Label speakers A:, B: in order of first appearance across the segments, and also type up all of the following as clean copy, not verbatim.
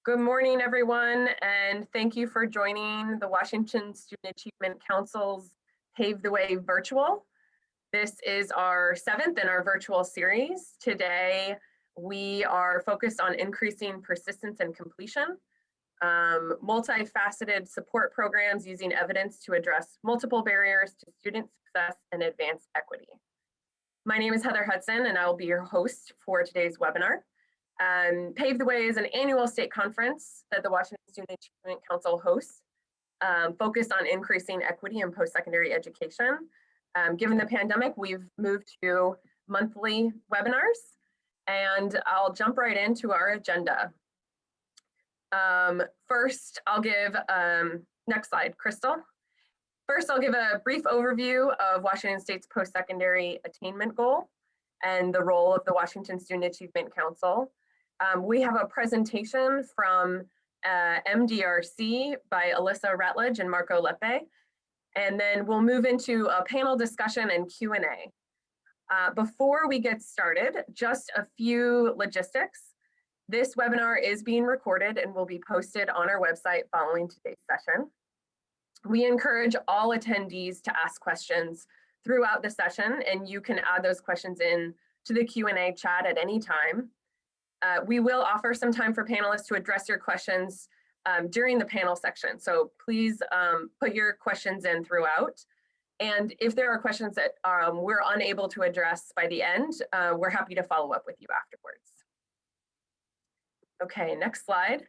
A: Good morning, everyone, and thank you for joining the Washington Student Achievement Council's Pave the Way virtual. This is our 7th in our virtual series. Today, we are focused on increasing persistence and completion, multifaceted support programs using evidence to address multiple barriers to student success and advance equity. My name is Heather Hudson, and I will be your host for today's webinar. Pave the Way is an annual state conference that the Washington Student Achievement Council hosts, focused on increasing equity in post-secondary education. Given the pandemic, we've moved to monthly webinars, and I'll jump right into our agenda. First, I'll give, next slide, Crystal. First, I'll give a brief overview of Washington State's post-secondary attainment goal and the role of the Washington Student Achievement Council. We have a presentation from Mdrc by Alyssa, Ratledge, and Marco Lepe, and then we'll move into a panel discussion and Q&A. Before we get started, just a few logistics. This webinar is being recorded and will be posted on our website following today's session. We encourage all attendees to ask questions throughout the session, and you can add those questions in to the Q&A chat at any time. We will offer some time for panelists to address your questions during the panel section. So please put your questions in throughout. And if there are questions that we're unable to address by the end, we're happy to follow up with you afterwards. Okay, next slide.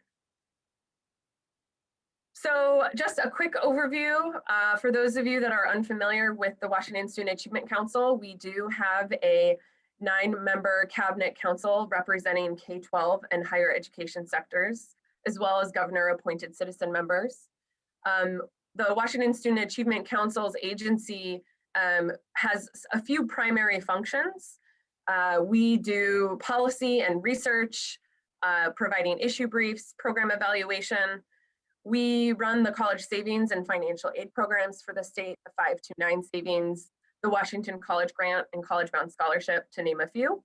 A: So just a quick overview for those of you that are unfamiliar with the Washington Student Achievement Council. We do have a 9-member cabinet council representing K-12 and higher education sectors, as well as governor-appointed citizen members. The Washington Student Achievement Council's agency has a few primary functions. We do policy and research, providing issue briefs, program evaluation. We run the college savings and financial aid programs for the state, the 529 savings, the Washington College Grant and College Bound Scholarship, to name a few.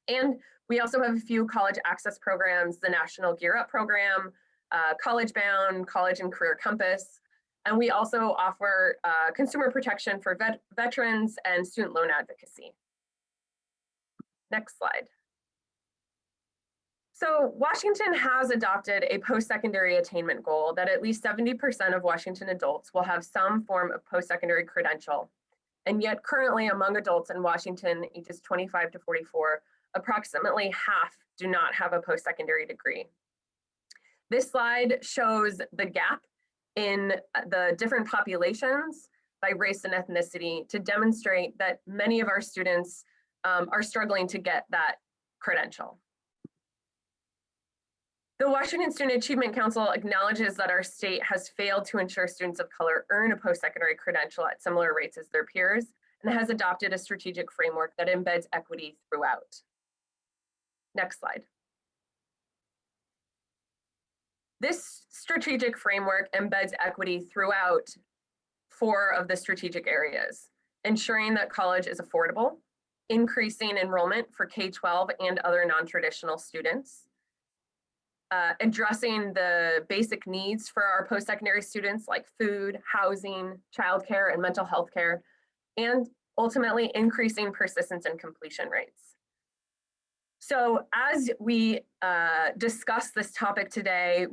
A: And we also have a few college access programs, the National Gear Up program, College Bound, College and Career Compass. And we also offer consumer protection for veterans and student loan advocacy. Next slide. So Washington has adopted a post-secondary attainment goal that at least 70% of Washington adults will have some form of post-secondary credential. And yet currently among adults in Washington, ages 25 to 44, approximately half do not have a post-secondary degree. This slide shows the gap in the different populations by race and ethnicity to demonstrate that many of our students are struggling to get that credential. The Washington Student Achievement Council acknowledges that our state has failed to ensure students of color earn a post-secondary credential at similar rates as their peers, and has adopted a strategic framework that embeds equity throughout. Next slide. This strategic framework embeds equity throughout 4 of the strategic areas: ensuring that college is affordable, increasing enrollment for K-12 and other non-traditional students, addressing the basic needs for our post-secondary students like food, housing, childcare, and mental health care, and ultimately increasing persistence and completion rates. So as we discuss this topic today,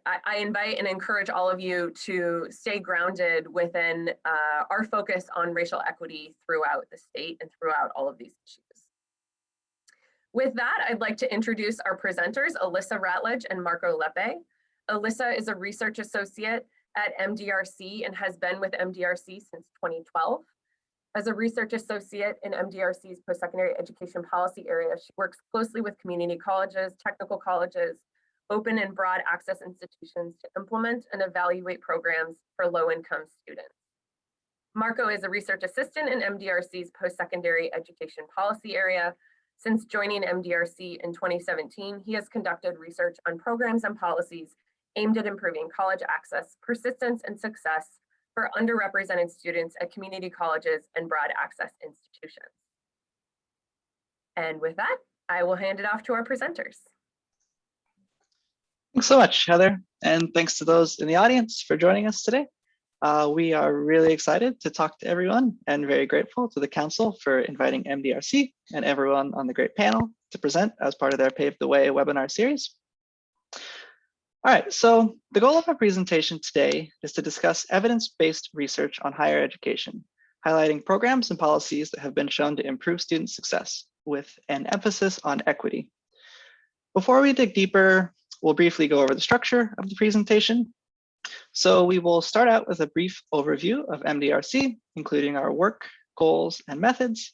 A: I invite and encourage all of you to stay grounded within our focus on racial equity throughout the state and throughout all of these issues. With that, I'd like to introduce our presenters, Alyssa Ratledge and Marco Lepe. Alyssa is a research associate at Mdrc and has been with Mdrc since 2012. As a research associate in Mdrc's post-secondary education policy area, she works closely with community colleges, technical colleges, open and broad access institutions to implement and evaluate programs for low-income students. Marco is a research assistant in Mdrc's post-secondary education policy area. Since joining Mdrc in 2017, he has conducted research on programs and policies aimed at improving college access, persistence, and success for underrepresented students at community colleges and broad access institutions. And with that, I will hand it off to our presenters.
B: Thanks so much, Heather. And thanks to those in the audience for joining us today. We are really excited to talk to everyone and very grateful to the Council for inviting Mdrc and everyone on the great panel to present as part of their Pave the Way webinar series. All right, so the goal of our presentation today is to discuss evidence-based research on higher education, highlighting programs and policies that have been shown to improve student success with an emphasis on equity. Before we dig deeper, we'll briefly go over the structure of the presentation. So we will start out with a brief overview of Mdrc, including our work, goals, and methods.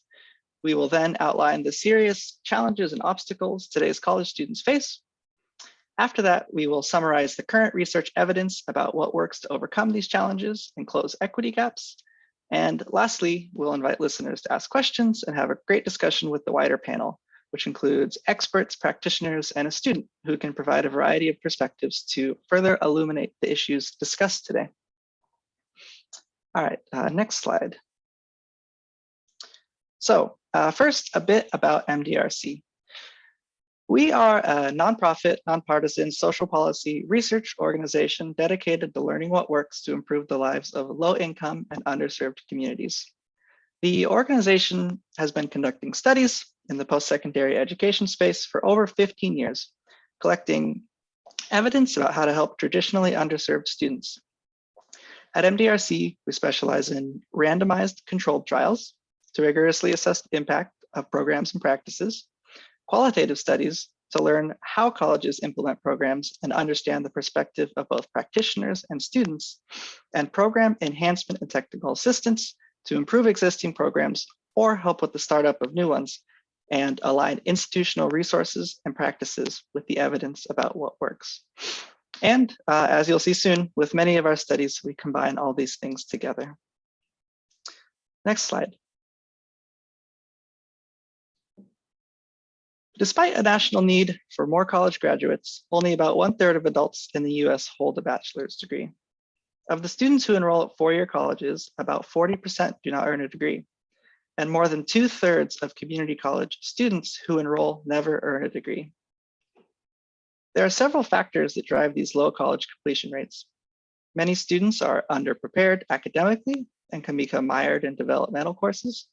B: We will then outline the serious challenges and obstacles today's college students face. After that, we will summarize the current research evidence about what works to overcome these challenges and close equity gaps. And lastly, we'll invite listeners to ask questions and have a great discussion with the wider panel, which includes experts, practitioners, and a student who can provide a variety of perspectives to further illuminate the issues discussed today. All right, next slide. So first, a bit about Mdrc. We are a nonprofit, nonpartisan social policy research organization dedicated to learning what works to improve the lives of low-income and underserved communities. The organization has been conducting studies in the post-secondary education space for over 15 years, collecting evidence about how to help traditionally underserved students. At Mdrc, we specialize in randomized controlled trials to rigorously assess the impact of programs and practices, qualitative studies to learn how colleges implement programs and understand the perspective of both practitioners and students, and program enhancement and technical assistance to improve existing programs or help with the startup of new ones, and align institutional resources and practices with the evidence about what works. And as you'll see soon, with many of our studies, we combine all these things together. Next slide. Despite a national need for more college graduates, only about 1/3 of adults in the US hold a bachelor's degree. Of the students who enroll at four-year colleges, about 40% do not earn a degree. And more than 2/3 of community college students who enroll never earn a degree. There are several factors that drive these low college completion rates. Many students are underprepared academically and can become mired in developmental courses.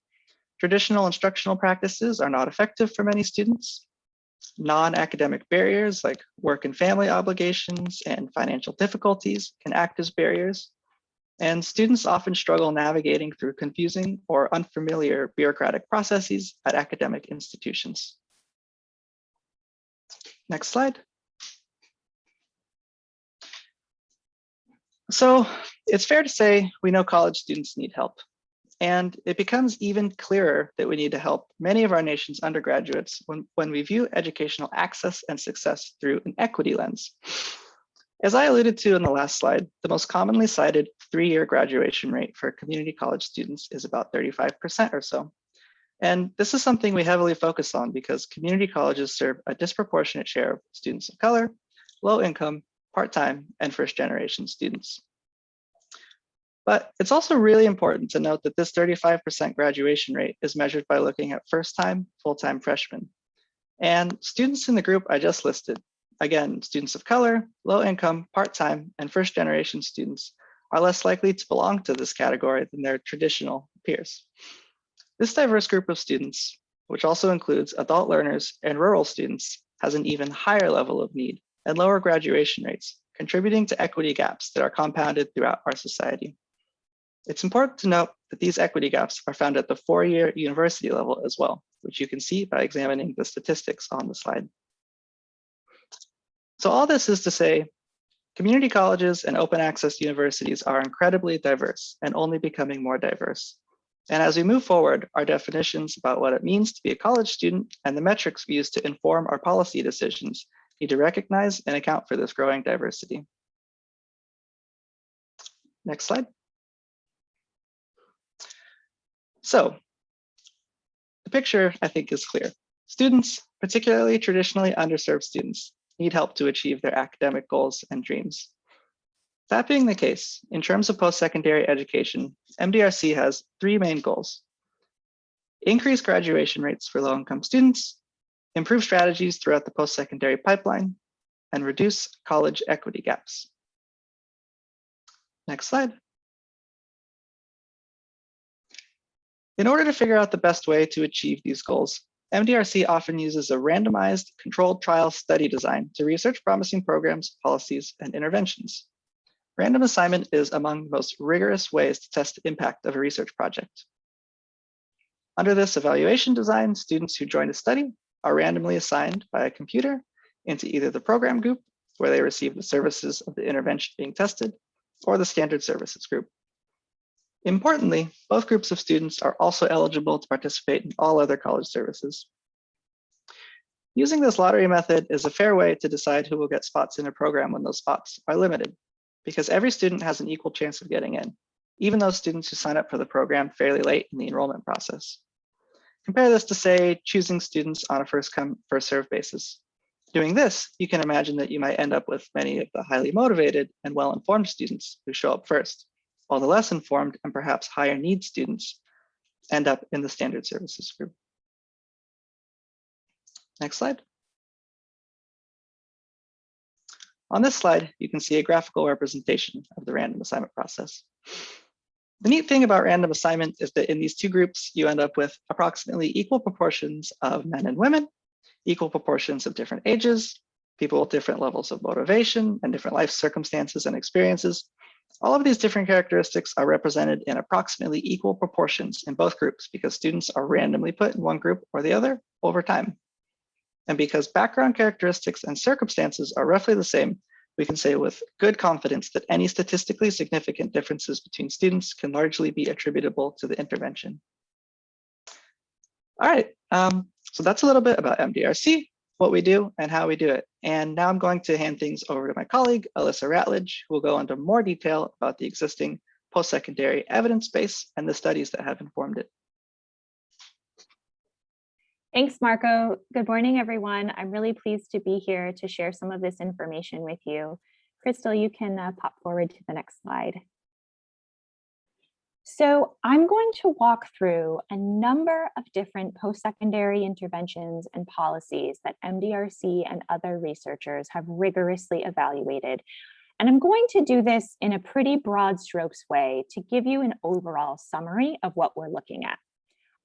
B: Traditional instructional practices are not effective for many students. Non-academic barriers like work and family obligations and financial difficulties can act as barriers. And students often struggle navigating through confusing or unfamiliar bureaucratic processes at academic institutions. Next slide. So it's fair to say we know college students need help. And it becomes even clearer that we need to help many of our nation's undergraduates when we view educational access and success through an equity lens. As I alluded to in the last slide, the most commonly cited three-year graduation rate for community college students is about 35% or so. And this is something we heavily focus on because community colleges serve a disproportionate share of students of color, low income, part-time, and first-generation students. But it's also really important to note that this 35% graduation rate is measured by looking at first-time, full-time freshmen. And students in the group I just listed, again, students of color, low income, part-time, and first-generation students are less likely to belong to this category than their traditional peers. This diverse group of students, which also includes adult learners and rural students, has an even higher level of need and lower graduation rates, contributing to equity gaps that are compounded throughout our society. It's important to note that these equity gaps are found at the four-year university level as well, which you can see by examining the statistics on the slide. So all this is to say, community colleges and open access universities are incredibly diverse and only becoming more diverse. And as we move forward, our definitions about what it means to be a college student and the metrics we use to inform our policy decisions need to recognize and account for this growing diversity. Next slide. So the picture, I think, is clear. Students, particularly traditionally underserved students, need help to achieve their academic goals and dreams. That being the case, in terms of post-secondary education, Mdrc has three main goals: increase graduation rates for low-income students, improve strategies throughout the post-secondary pipeline, and reduce college equity gaps. Next slide. In order to figure out the best way to achieve these goals, Mdrc often uses a randomized controlled trial study design to research promising programs, policies, and interventions. Random assignment is among the most rigorous ways to test the impact of a research project. Under this evaluation design, students who join a study are randomly assigned by a computer into either the program group, where they receive the services of the intervention being tested, or the standard services group. Importantly, both groups of students are also eligible to participate in all other college services. Using this lottery method is a fair way to decide who will get spots in a program when those spots are limited, because every student has an equal chance of getting in, even those students who sign up for the program fairly late in the enrollment process. Compare this to, say, choosing students on a first come, first served basis. Doing this, you can imagine that you might end up with many of the highly motivated and well-informed students who show up first, while the less informed and perhaps higher need students end up in the standard services group. Next slide. On this slide, you can see a graphical representation of the random assignment process. The neat thing about random assignment is that in these two groups, you end up with approximately equal proportions of men and women, equal proportions of different ages, people with different levels of motivation and different life circumstances and experiences. All of these different characteristics are represented in approximately equal proportions in both groups because students are randomly put in one group or the other over time. And because background characteristics and circumstances are roughly the same, we can say with good confidence that any statistically significant differences between students can largely be attributable to the intervention. All right, so that's a little bit about Mdrc, what we do and how we do it. And now I'm going to hand things over to my colleague, Alyssa Ratledge, who will go into more detail about the existing post-secondary evidence base and the studies that have informed it.
C: Thanks, Marco. Good morning, everyone. I'm really pleased to be here to share some of this information with you. Crystal, you can pop forward to the next slide. So I'm going to walk through a number of different post-secondary interventions and policies that Mdrc and other researchers have rigorously evaluated. And I'm going to do this in a pretty broad strokes way to give you an overall summary of what we're looking at.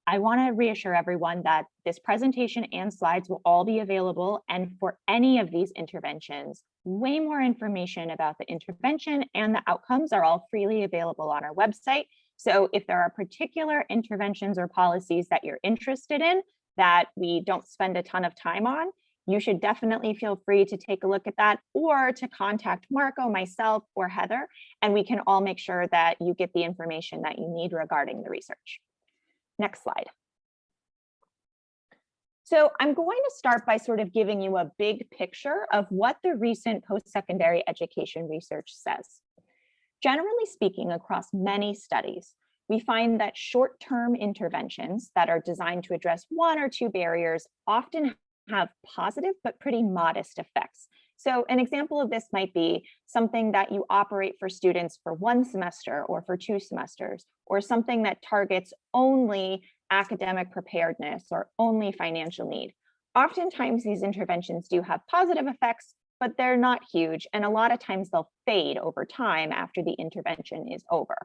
C: I want to reassure everyone that this presentation and slides will all be available, and for any of these interventions, way more information about the intervention and the outcomes are all freely available on our website. So if there are particular interventions or policies that you're interested in that we don't spend a ton of time on, you should definitely feel free to take a look at that or to contact Marco, myself, or Heather, and we can all make sure that you get the information that you need regarding the research. Next slide. So I'm going to start by sort of giving you a big picture of what the recent post-secondary education research says. Generally speaking, across many studies, we find that short-term interventions that are designed to address one or two barriers often have positive but pretty modest effects. So an example of this might be something that you operate for students for one semester or for 2 semesters, or something that targets only academic preparedness or only financial need. Oftentimes these interventions do have positive effects, but they're not huge, and a lot of times they'll fade over time after the intervention is over.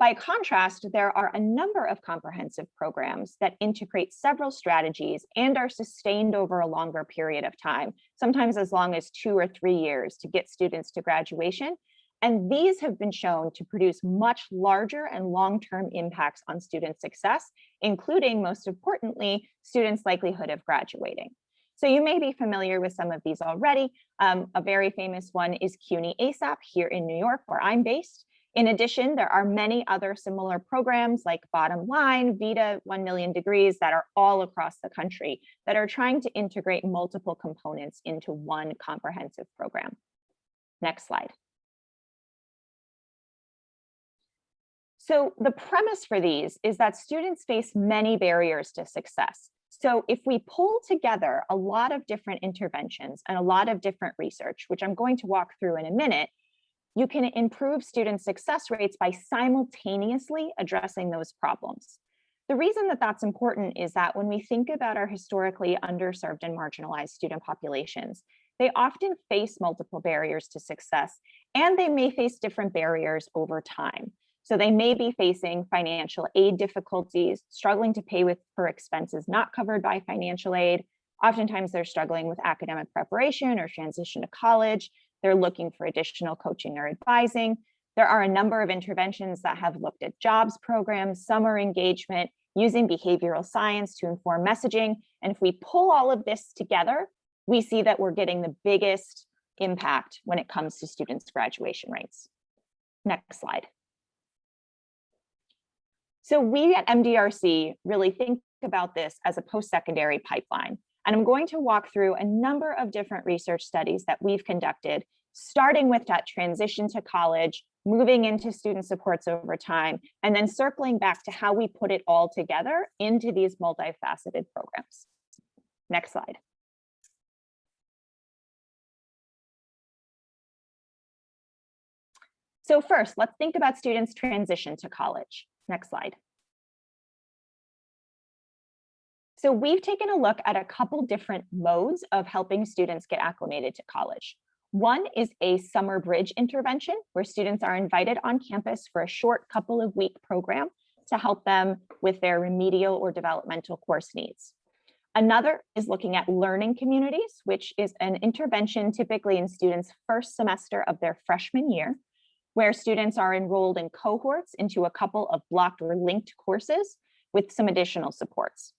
C: By contrast, there are a number of comprehensive programs that integrate several strategies and are sustained over a longer period of time, sometimes as long as 2 or 3 years to get students to graduation. And these have been shown to produce much larger and long-term impacts on student success, including, most importantly, students' likelihood of graduating. So you may be familiar with some of these already. A very famous one is Cuny ASAP here in New York, where I'm based. In addition, there are many other similar programs like Bottom Line, Vita, 1 Million Degrees that are all across the country that are trying to integrate multiple components into one comprehensive program. Next slide. So the premise for these is that students face many barriers to success. So if we pull together a lot of different interventions and a lot of different research, which I'm going to walk through in a minute, you can improve student success rates by simultaneously addressing those problems. The reason that that's important is that when we think about our historically underserved and marginalized student populations, they often face multiple barriers to success, and they may face different barriers over time. So they may be facing financial aid difficulties, struggling to pay for expenses not covered by financial aid. Oftentimes they're struggling with academic preparation or transition to college. They're looking for additional coaching or advising. There are a number of interventions that have looked at jobs programs, summer engagement, using behavioral science to inform messaging. And if we pull all of this together, we see that we're getting the biggest impact when it comes to students' graduation rates. Next slide. So we at Mdrc really think about this as a post-secondary pipeline. And I'm going to walk through a number of different research studies that we've conducted, starting with that transition to college, moving into student supports over time, and then circling back to how we put it all together into these multifaceted programs. Next slide. So first, let's think about students' transition to college. Next slide. So we've taken a look at a couple different modes of helping students get acclimated to college. One is a summer bridge intervention, where students are invited on campus for a short couple of week program to help them with their remedial or developmental course needs. Another is looking at learning communities, which is an intervention typically in students' first semester of their freshman year, where students are enrolled in cohorts into a couple of blocked or linked courses with some additional supports.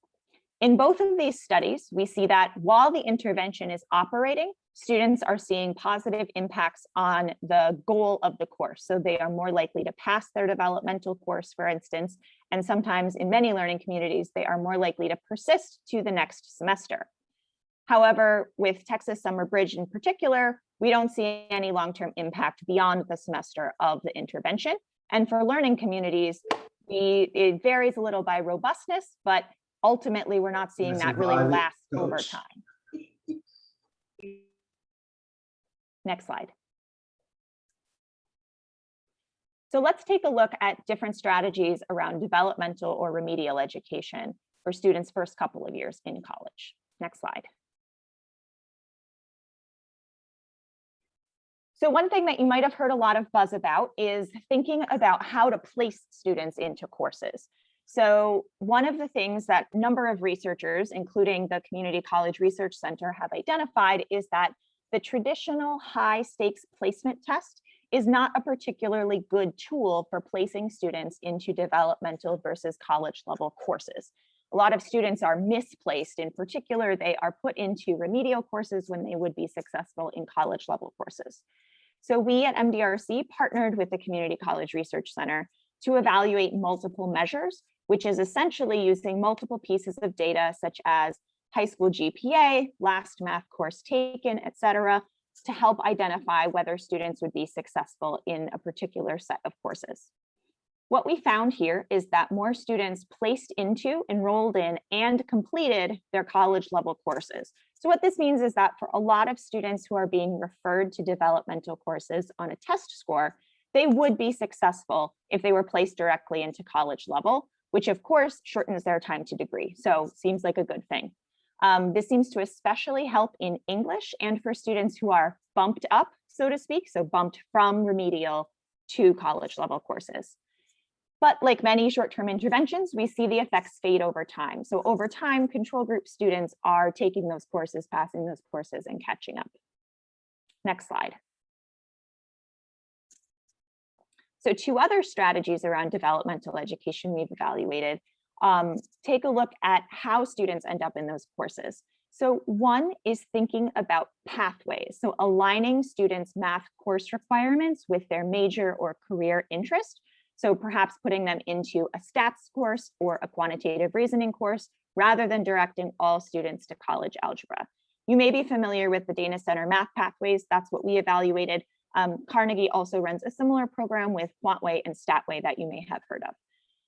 C: In both of these studies, we see that while the intervention is operating, students are seeing positive impacts on the goal of the course. So they are more likely to pass their developmental course, for instance, and sometimes in many learning communities, they are more likely to persist to the next semester. However, with Texas Summer Bridge in particular, we don't see any long-term impact beyond the semester of the intervention. And for learning communities, it varies a little by robustness, but ultimately, we're not seeing that really last over time. Next slide. So let's take a look at different strategies around developmental or remedial education for students' first couple of years in college. Next slide. So one thing that you might have heard a lot of buzz about is thinking about how to place students into courses. So one of the things that a number of researchers, including the Community College Research Center, have identified is that the traditional high stakes placement test is not a particularly good tool for placing students into developmental versus college level courses. A lot of students are misplaced. In particular, they are put into remedial courses when they would be successful in college level courses. So we at Mdrc partnered with the Community College Research Center to evaluate multiple measures, which is essentially using multiple pieces of data such as high school GPA, last math course taken, et cetera, to help identify whether students would be successful in a particular set of courses. What we found here is that more students placed into, enrolled in, and completed their college level courses. So what this means is that for a lot of students who are being referred to developmental courses on a test score, they would be successful if they were placed directly into college level, which of course shortens their time to degree. So seems like a good thing. This seems to especially help in English and for students who are bumped up, so to speak, so bumped from remedial to college level courses. But like many short-term interventions, we see the effects fade over time. So over time, control group students are taking those courses, passing those courses, and catching up. Next slide. So two other strategies around developmental education we've evaluated. Take a look at how students end up in those courses. So one is thinking about pathways. So aligning students' math course requirements with their major or career interest. So perhaps putting them into a stats course or a quantitative reasoning course, rather than directing all students to college algebra. You may be familiar with the Dana Center Math Pathways. That's what we evaluated. Carnegie also runs a similar program with QuantWay and StatWay that you may have heard of.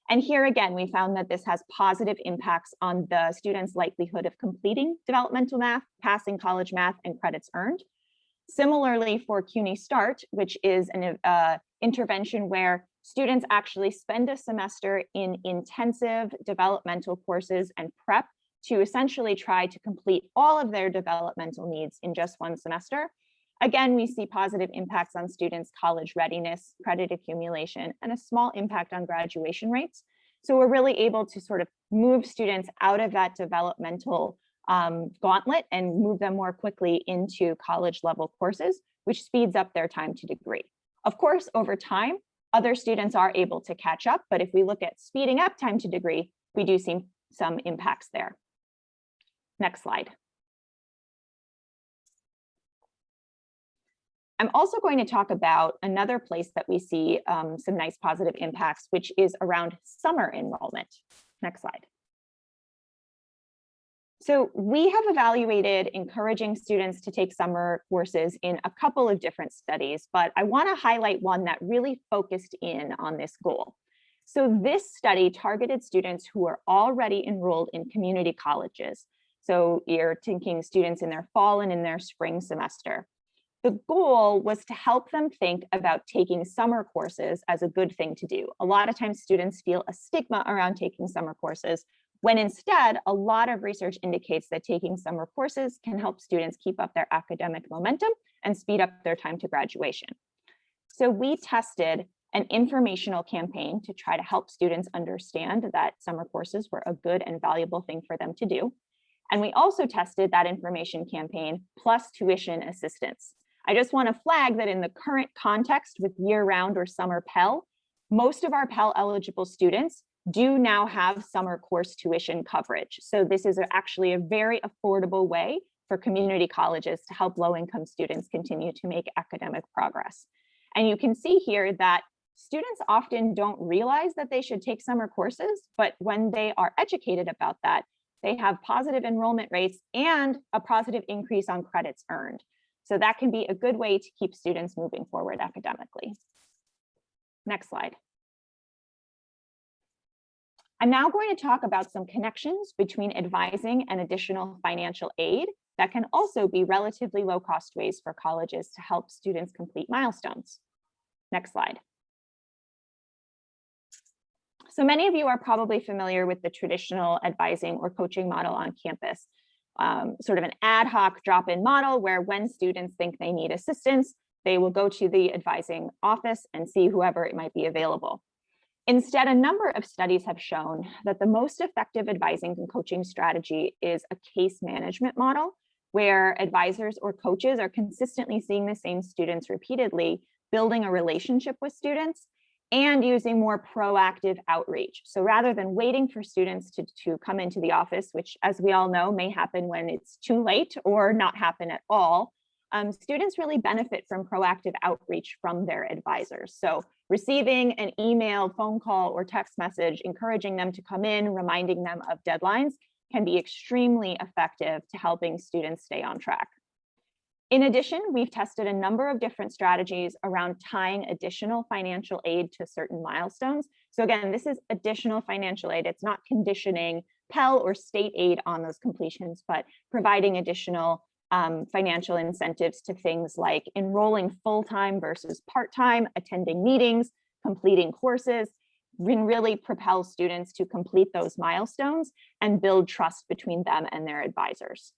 C: And here again, we found that this has positive impacts on the students' likelihood of completing developmental math, passing college math, and credits earned. Similarly for Cuny Start, which is an intervention where students actually spend a semester in intensive developmental courses and prep to essentially try to complete all of their developmental needs in just one semester. Again, we see positive impacts on students' college readiness, credit accumulation, and a small impact on graduation rates. So we're really able to sort of move students out of that developmental gauntlet and move them more quickly into college level courses, which speeds up their time to degree. Of course, over time, other students are able to catch up, but if we look at speeding up time to degree, we do see some impacts there. Next slide. I'm also going to talk about another place that we see some nice positive impacts, which is around summer enrollment. Next slide. So we have evaluated encouraging students to take summer courses in a couple of different studies, but I want to highlight one that really focused in on this goal. So this study targeted students who are already enrolled in community colleges. So you're thinking students in their fall and in their spring semester. The goal was to help them think about taking summer courses as a good thing to do. A lot of times students feel a stigma around taking summer courses, when instead, a lot of research indicates that taking summer courses can help students keep up their academic momentum and speed up their time to graduation. So we tested an informational campaign to try to help students understand that summer courses were a good and valuable thing for them to do. And we also tested that information campaign plus tuition assistance. I just want to flag that in the current context with year-round or summer Pell, most of our Pell eligible students do now have summer course tuition coverage. So this is actually a very affordable way for community colleges to help low-income students continue to make academic progress. And you can see here that students often don't realize that they should take summer courses, but when they are educated about that, they have positive enrollment rates and a positive increase on credits earned. So that can be a good way to keep students moving forward academically. Next slide. I'm now going to talk about some connections between advising and additional financial aid that can also be relatively low-cost ways for colleges to help students complete milestones. Next slide. So many of you are probably familiar with the traditional advising or coaching model on campus, sort of an ad hoc drop-in model where when students think they need assistance, they will go to the advising office and see whoever it might be available. Instead, a number of studies have shown that the most effective advising and coaching strategy is a case management model, where advisors or coaches are consistently seeing the same students repeatedly, building a relationship with students, and using more proactive outreach. So rather than waiting for students to come into the office, which as we all know may happen when it's too late or not happen at all, students really benefit from proactive outreach from their advisors. So receiving an email, phone call, or text message encouraging them to come in, reminding them of deadlines can be extremely effective to helping students stay on track. In addition, we've tested a number of different strategies around tying additional financial aid to certain milestones. So again, this is additional financial aid. It's not conditioning Pell or state aid on those completions, but providing additional financial incentives to things like enrolling full-time versus part-time, attending meetings, completing courses, can really propel students to complete those milestones and build trust between them and their advisors.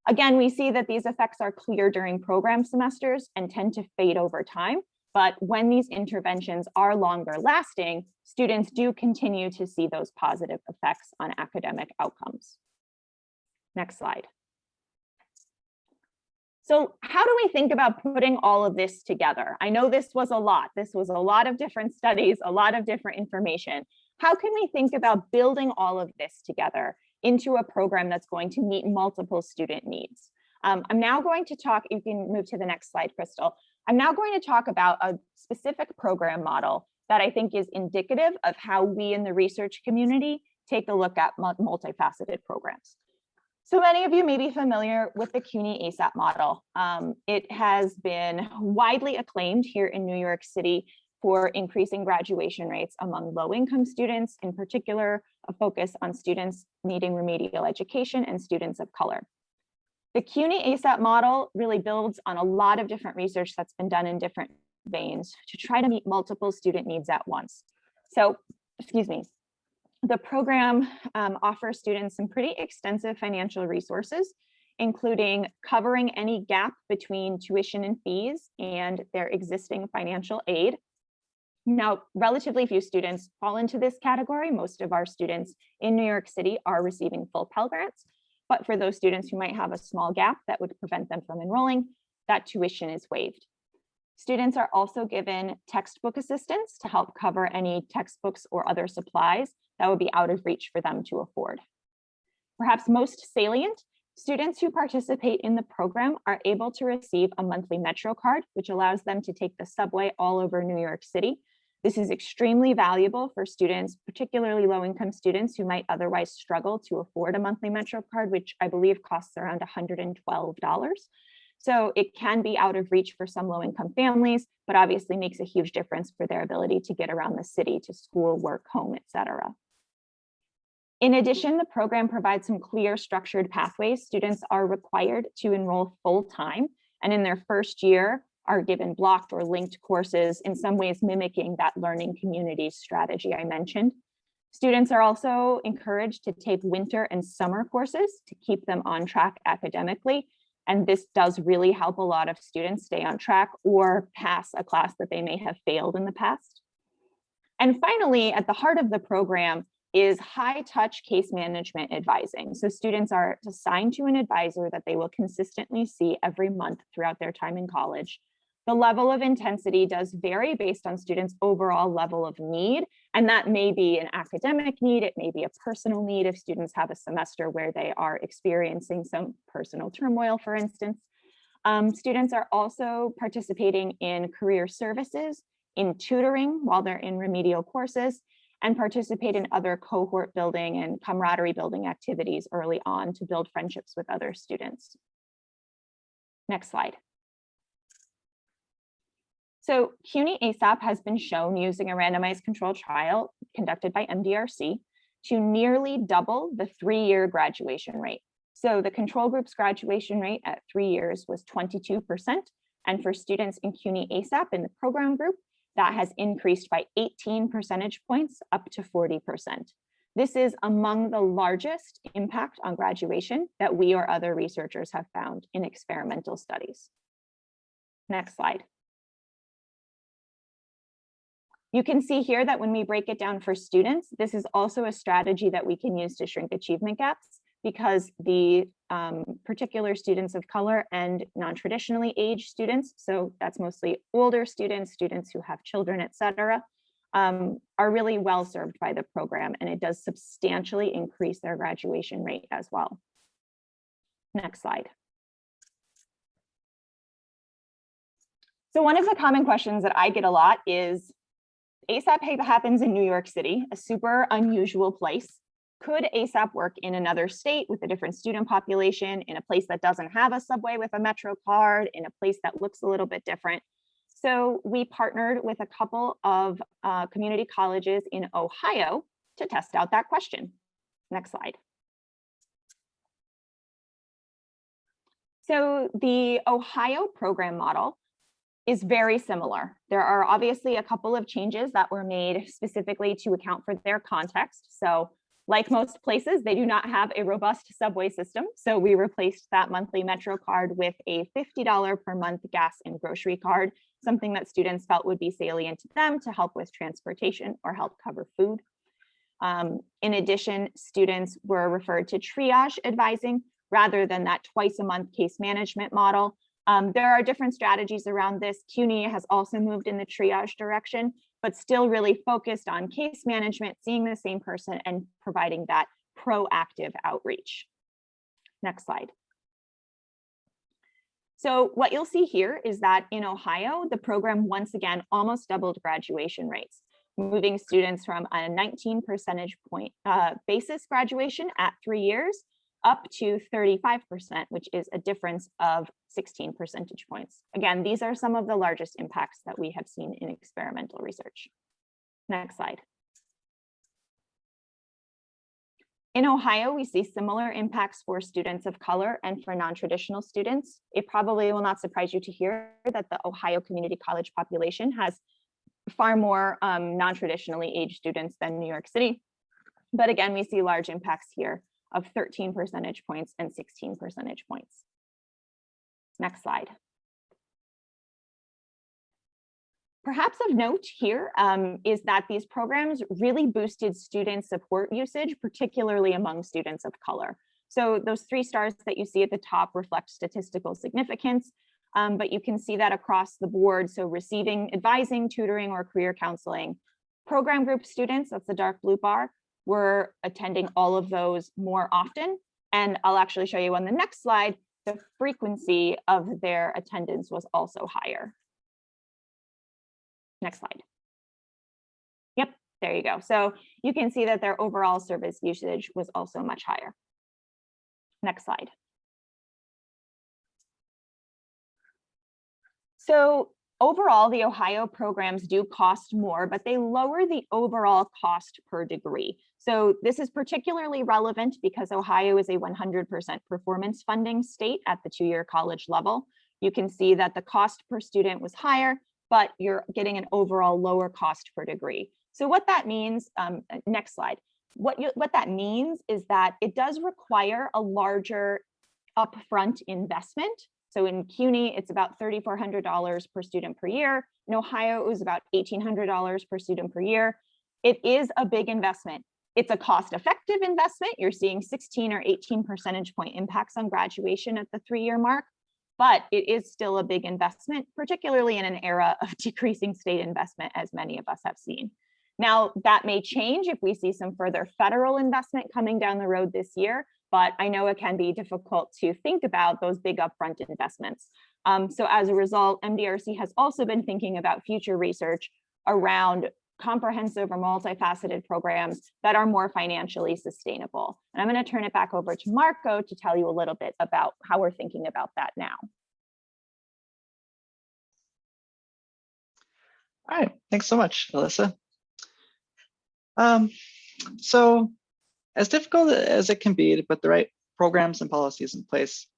C: Again, we see that these effects are clear during program semesters and tend to fade over time, but when these interventions are longer lasting, students do continue to see those positive effects on academic outcomes. Next slide. So how do we think about putting all of this together? I know this was a lot. This was a lot of different studies, a lot of different information. How can we think about building all of this together into a program that's going to meet multiple student needs? I'm now going to talk, you can move to the next slide, Crystal. I'm now going to talk about a specific program model that I think is indicative of how we in the research community take a look at multifaceted programs. So many of you may be familiar with the Cuny ASAP model. It has been widely acclaimed here in New York City for increasing graduation rates among low-income students, in particular, a focus on students needing remedial education and students of color. The Cuny ASAP model really builds on a lot of different research that's been done in different veins to try to meet multiple student needs at once. So, excuse me. The program offers students some pretty extensive financial resources, including covering any gap between tuition and fees and their existing financial aid. Now, relatively few students fall into this category. Most of our students in New York City are receiving full Pell Grants, but for those students who might have a small gap that would prevent them from enrolling, that tuition is waived. Students are also given textbook assistance to help cover any textbooks or other supplies that would be out of reach for them to afford. Perhaps most salient, students who participate in the program are able to receive a monthly Metro card, which allows them to take the subway all over New York City. This is extremely valuable for students, particularly low-income students who might otherwise struggle to afford a monthly Metro card, which I believe costs around $112. So it can be out of reach for some low-income families, but obviously makes a huge difference for their ability to get around the city to school, work, home, etc. In addition, the program provides some clear structured pathways. Students are required to enroll full-time, and in their first year are given blocked or linked courses, in some ways mimicking that learning community strategy I mentioned. Students are also encouraged to take winter and summer courses to keep them on track academically. And this does really help a lot of students stay on track or pass a class that they may have failed in the past. And finally, at the heart of the program is high-touch case management advising. So students are assigned to an advisor that they will consistently see every month throughout their time in college. The level of intensity does vary based on students' overall level of need, and that may be an academic need, it may be a personal need if students have a semester where they are experiencing some personal turmoil, for instance. Students are also participating in career services, in tutoring while they're in remedial courses, and participate in other cohort building and camaraderie building activities early on to build friendships with other students. Next slide. So CUNY ASAP has been shown using a randomized controlled trial conducted by Mdrc to nearly double the 3-year graduation rate. So the control group's graduation rate at 3 years was 22%. And for students in CUNY ASAP in the program group, that has increased by 18 percentage points up to 40%. This is among the largest impact on graduation that we or other researchers have found in experimental studies. Next slide. You can see here that when we break it down for students, this is also a strategy that we can use to shrink achievement gaps, because the particular students of color and non-traditionally aged students, so that's mostly older students, students who have children, et cetera, are really well served by the program, and it does substantially increase their graduation rate as well. Next slide. So one of the common questions that I get a lot is, ASAP happens in New York City, a super unusual place. Could ASAP work in another state with a different student population, in a place that doesn't have a subway with a Metro card, in a place that looks a little bit different? So we partnered with a couple of community colleges in Ohio to test out that question. Next slide. So the Ohio program model is very similar. There are obviously a couple of changes that were made specifically to account for their context. So like most places, they do not have a robust subway system. So we replaced that monthly Metro card with a $50 per month gas and grocery card, something that students felt would be salient to them to help with transportation or help cover food. In addition, students were referred to triage advising rather than that twice a month case management model. There are different strategies around this. CUNY has also moved in the triage direction, but still really focused on case management, seeing the same person and providing that proactive outreach. Next slide. So what you'll see here is that in Ohio, the program once again almost doubled graduation rates, moving students from a 19 percentage point basis graduation at 3 years up to 35%, which is a difference of 16 percentage points. Again, these are some of the largest impacts that we have seen in experimental research. Next slide. In Ohio, we see similar impacts for students of color and for non-traditional students. It probably will not surprise you to hear that the Ohio Community College population has far more non-traditionally aged students than New York City. But again, we see large impacts here of 13 percentage points and 16 percentage points. Next slide. Perhaps of note here is that these programs really boosted student support usage, particularly among students of color. So those 3 stars that you see at the top reflect statistical significance, but you can see that across the board. So receiving advising, tutoring, or career counseling. Program group students, that's the dark blue bar, were attending all of those more often. And I'll actually show you on the next slide, the frequency of their attendance was also higher. Next slide. Yep, there you go. So you can see that their overall service usage was also much higher. Next slide. So overall, the Ohio programs do cost more, but they lower the overall cost per degree. So this is particularly relevant because Ohio is a 100% performance funding state at the 2-year college level. You can see that the cost per student was higher, but you're getting an overall lower cost per degree. So what that means, next slide, what that means is that it does require a larger upfront investment. So in CUNY, it's about $3,400 per student per year. In Ohio, it was about $1,800 per student per year. It is a big investment. It's a cost-effective investment. You're seeing 16 or 18 percentage point impacts on graduation at the 3-year mark, but it is still a big investment, particularly in an era of decreasing state investment, as many of us have seen. Now, that may change if we see some further federal investment coming down the road this year, but I know it can be difficult to think about those big upfront investments. So as a result, Mdrc has also been thinking about future research around comprehensive or multifaceted programs that are more financially sustainable. And I'm going to turn it back over to Marco to tell you a little bit about how we're thinking about that now.
B: All right, thanks so much, Alyssa. So as difficult as it can be to put the right programs and policies in place,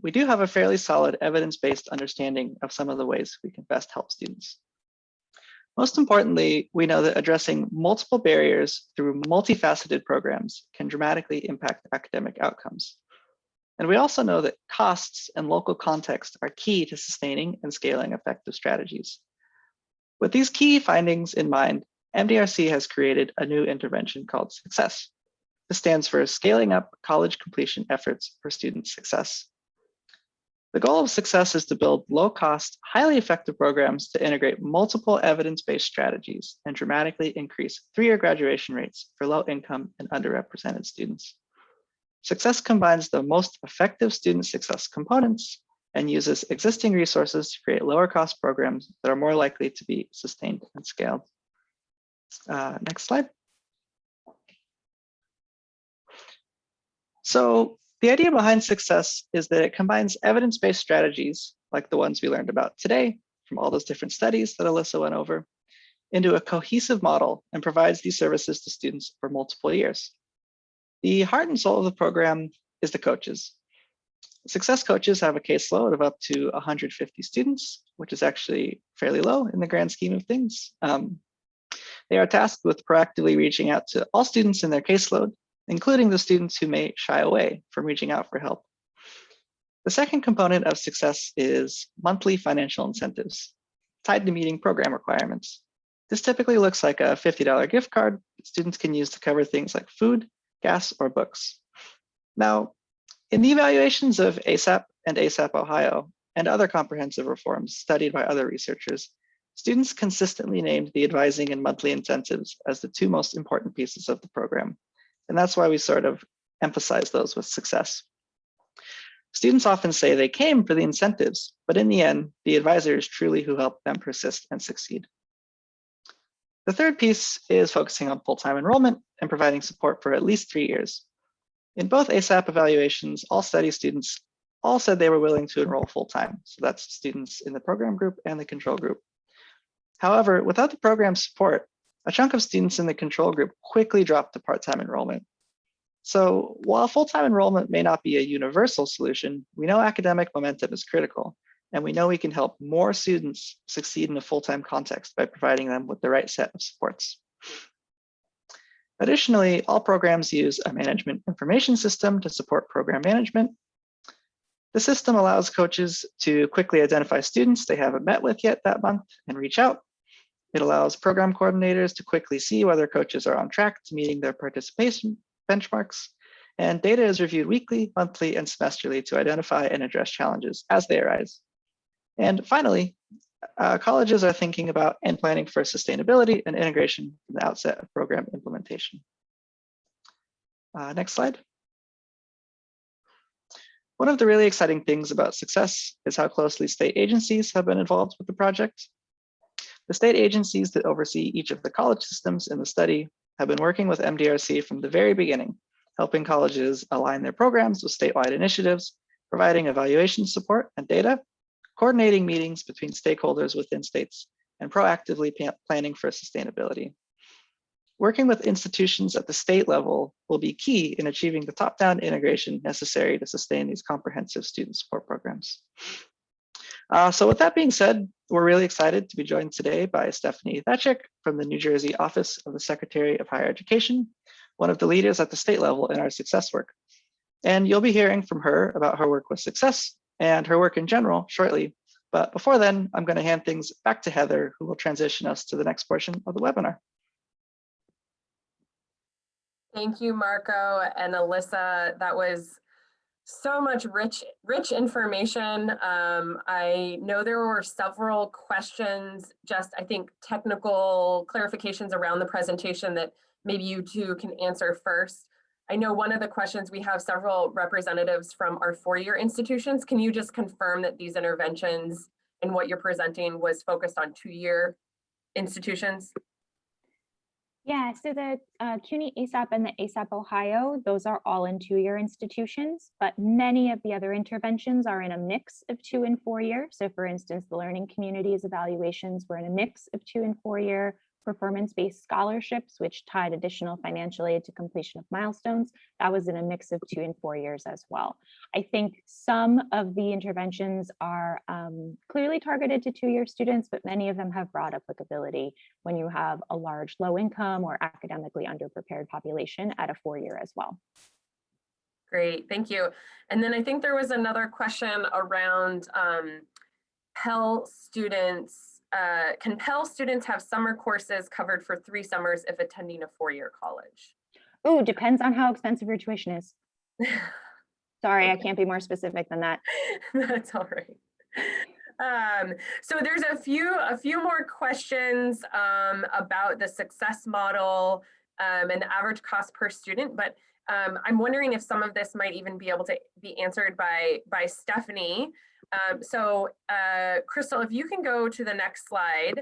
B: we do have a fairly solid evidence-based understanding of some of the ways we can best help students. Most importantly, we know that addressing multiple barriers through multifaceted programs can dramatically impact academic outcomes. And we also know that costs and local context are key to sustaining and scaling effective strategies. With these key findings in mind, Mdrc has created a new intervention called Success. This stands for Scaling Up College Completion Efforts for Student Success. The goal of Success is to build low-cost, highly effective programs to integrate multiple evidence-based strategies and dramatically increase 3-year graduation rates for low-income and underrepresented students. Success combines the most effective student success components and uses existing resources to create lower-cost programs that are more likely to be sustained and scaled. Next slide. So the idea behind Success is that it combines evidence-based strategies, like the ones we learned about today from all those different studies that Alyssa went over, into a cohesive model and provides these services to students for multiple years. The heart and soul of the program is the coaches. Success coaches have a caseload of up to 150 students, which is actually fairly low in the grand scheme of things. They are tasked with proactively reaching out to all students in their caseload, including the students who may shy away from reaching out for help. The second component of Success is monthly financial incentives tied to meeting program requirements. This typically looks like a $50 gift card that students can use to cover things like food, gas, or books. Now, in the evaluations of ASAP and ASAP Ohio and other comprehensive reforms studied by other researchers, students consistently named the advising and monthly incentives as the 2 most important pieces of the program. And that's why we sort of emphasize those with Success. Students often say they came for the incentives, but in the end, the advisor is truly who helped them persist and succeed. The third piece is focusing on full-time enrollment and providing support for at least 3 years. In both ASAP evaluations, all study students all said they were willing to enroll full-time. So that's students in the program group and the control group. However, without the program support, a chunk of students in the control group quickly dropped to part-time enrollment. So while full-time enrollment may not be a universal solution, we know academic momentum is critical, and we know we can help more students succeed in a full-time context by providing them with the right set of supports. Additionally, all programs use a management information system to support program management. The system allows coaches to quickly identify students they haven't met with yet that month and reach out. It allows program coordinators to quickly see whether coaches are on track to meeting their participation benchmarks. And data is reviewed weekly, monthly, and semesterly to identify and address challenges as they arise. And finally, colleges are thinking about and planning for sustainability and integration from the outset of program implementation. Next slide. One of the really exciting things about success is how closely state agencies have been involved with the project. The state agencies that oversee each of the college systems in the study have been working with Mdrc from the very beginning, helping colleges align their programs with statewide initiatives, providing evaluation support and data, coordinating meetings between stakeholders within states, and proactively planning for sustainability. Working with institutions at the state level will be key in achieving the top-down integration necessary to sustain these comprehensive student support programs. So with that being said, we're really excited to be joined today by Stephanie Thatchick from the New Jersey Office of the Secretary of Higher Education, one of the leaders at the state level in our success work. And you'll be hearing from her about her work with success and her work in general shortly. But before then, I'm going to hand things back to Heather, who will transition us to the next portion of the webinar.
A: Thank you, Marco and Alyssa. That was so much rich information. I know there were several questions, just I think technical clarifications around the presentation that maybe you two can answer first. I know one of the questions, we have several representatives from our four-year institutions. Can you just confirm that these interventions and what you're presenting was focused on two-year institutions?
C: Yeah, so the CUNY ASAP and the ASAP Ohio, those are all in two-year institutions, but many of the other interventions are in a mix of 2 and 4 year. So for instance, the learning communities evaluations were in a mix of 2 and 4 year. Performance-based scholarships, which tied additional financial aid to completion of milestones, that was in a mix of 2 and 4 years as well. I think some of the interventions are clearly targeted to 2-year students, but many of them have broad applicability when you have a large low income or academically underprepared population at a 4-year as well.
A: Great, thank you. And then I think there was another question around Pell students. Can Pell students have summer courses covered for 3 summers if attending a 4-year college?
C: Oh, depends on how expensive your tuition is. Sorry, I can't be more specific than that.
A: That's all right. So there's a few more questions about the success model and the average cost per student, but I'm wondering if some of this might even be able to be answered by Stephanie. Crystal, if you can go to the next slide,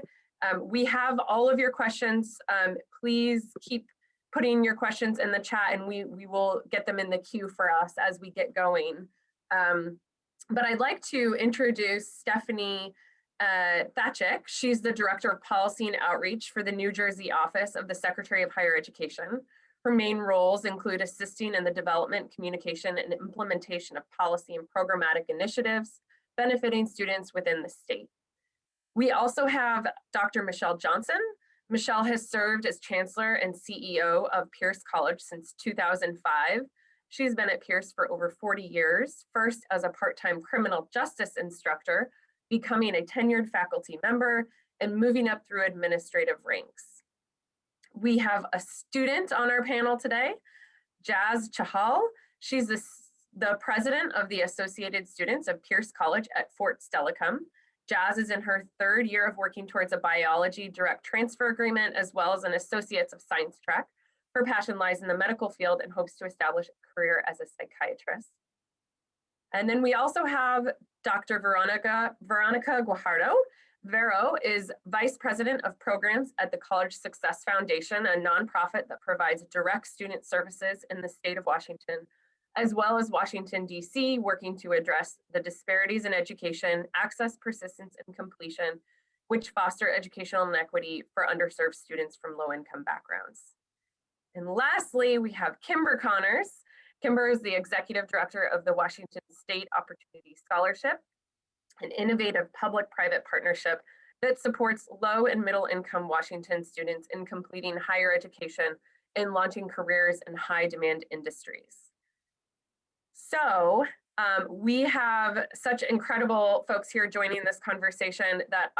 A: we have all of your questions. Please keep putting your questions in the chat and we will get them in the queue for us as we get going. But I'd like to introduce Stephanie Thatchick. She's the Director of Policy and Outreach for the New Jersey Office of the Secretary of Higher Education. Her main roles include assisting in the development, communication, and implementation of policy and programmatic initiatives benefiting students within the state. We also have Dr. Michelle Johnson. Michelle has served as Chancellor and CEO of Pierce College since 2005. She's been at Pierce for over 40 years, first as a part-time criminal justice instructor, becoming a tenured faculty member, and moving up through administrative ranks. We have a student on our panel today, Jazz Chahal. She's the president of the Associated Students of Pierce College at Fort Stelicum. Jazz is in her 3rd year of working towards a biology direct transfer agreement, as well as an Associates of Science track. Her passion lies in the medical field and hopes to establish a career as a psychiatrist. And then we also have Dr. Veronica Guajardo. Vero is Vice President of Programs at the College Success Foundation, a nonprofit that provides direct student services in the state of Washington, as well as Washington, D.C., working to address the disparities in education, access, persistence, and completion, which foster educational inequity for underserved students from low-income backgrounds. And lastly, we have Kimber Connors. Kimber is the Executive Director of the Washington State Opportunity Scholarship, an innovative public-private partnership that supports low and middle-income Washington students in completing higher education in launching careers in high demand industries. So we have such incredible folks here joining this conversation that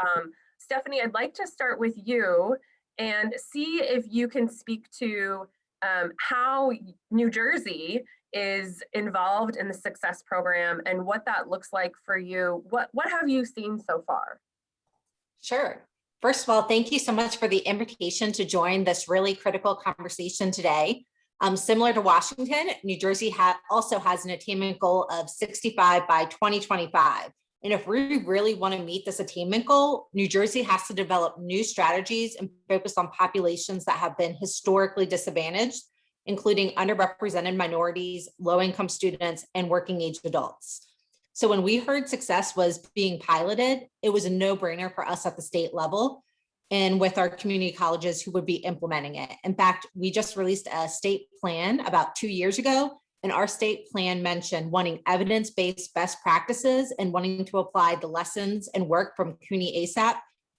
A: Stephanie, I'd like to start with you and see if you can speak to how New Jersey is involved in the Success program and what that looks like for you. What have you seen so far?
D: Sure. First of all, thank you so much for the invitation to join this really critical conversation today. Similar to Washington, New Jersey also has an attainment goal of 65 by 2025. And if we really want to meet this attainment goal, New Jersey has to develop new strategies and focus on populations that have been historically disadvantaged, including underrepresented minorities, low-income students, and working-age adults. So when we heard Success was being piloted, it was a no-brainer for us at the state level and with our community colleges who would be implementing it. In fact, we just released a state plan about 2 years ago, and our state plan mentioned wanting evidence-based best practices and wanting to apply the lessons and work from Cuny ASAP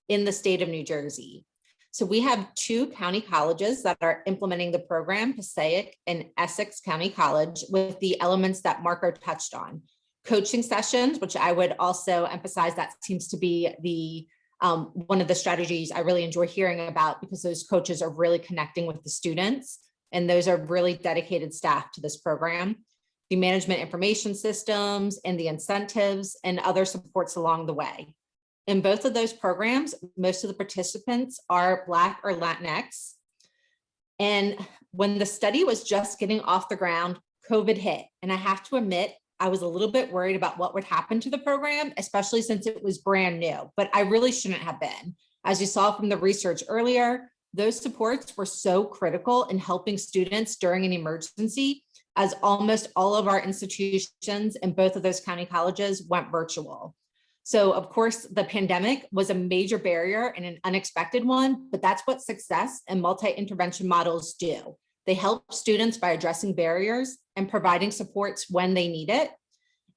D: in the state of New Jersey. So we have 2 county colleges that are implementing the program, Passaic and Essex County College, with the elements that Marco touched on. Coaching sessions, which I would also emphasize that seems to be the one of the strategies I really enjoy hearing about, because those coaches are really connecting with the students, and those are really dedicated staff to this program. The management information systems and the incentives and other supports along the way. In both of those programs, most of the participants are Black or Latinx. And when the study was just getting off the ground, COVID hit. And I have to admit, I was a little bit worried about what would happen to the program, especially since it was brand new, but I really shouldn't have been. As you saw from the research earlier, those supports were so critical in helping students during an emergency, as almost all of our institutions in both of those county colleges went virtual. So of course, the pandemic was a major barrier and an unexpected one, but that's what success and multi-intervention models do. They help students by addressing barriers and providing supports when they need it.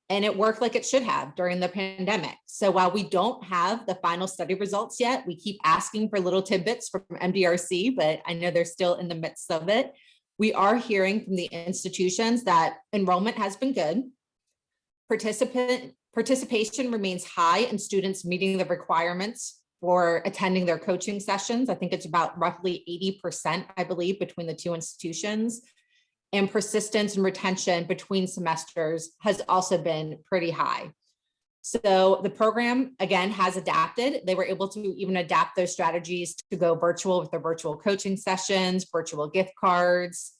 D: And it worked like it should have during the pandemic. So while we don't have the final study results yet, we keep asking for little tidbits from Mdrc, but I know they're still in the midst of it. We are hearing from the institutions that enrollment has been good. Participation remains high in students meeting the requirements for attending their coaching sessions. I think it's about roughly 80%, I believe, between the 2 institutions. And persistence and retention between semesters has also been pretty high. So the program, again, has adapted. They were able to even adapt those strategies to go virtual with their virtual coaching sessions, virtual gift cards.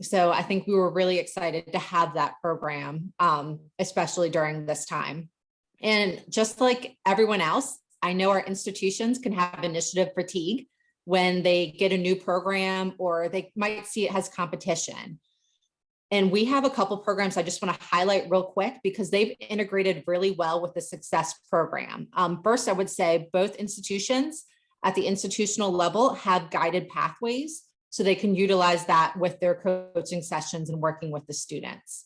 D: So I think we were really excited to have that program, especially during this time. And just like everyone else, I know our institutions can have initiative fatigue when they get a new program or they might see it has competition. And we have a couple programs I just want to highlight real quick because they've integrated really well with the Success program. First, I would say both institutions at the institutional level have guided pathways, so they can utilize that with their coaching sessions and working with the students.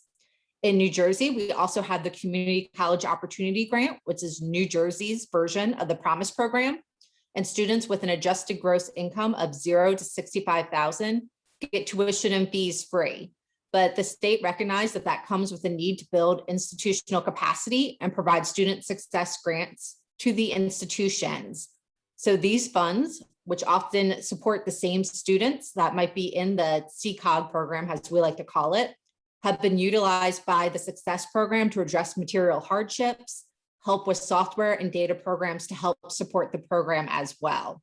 D: In New Jersey, we also have the Community College Opportunity Grant, which is New Jersey's version of the Promise program. And students with an adjusted gross income of $0 to $65,000 get tuition and fees free. But the state recognized that that comes with a need to build institutional capacity and provide student success grants to the institutions. So these funds, which often support the same students that might be in the CCOG program, as we like to call it, have been utilized by the Success program to address material hardships, help with software and data programs to help support the program as well.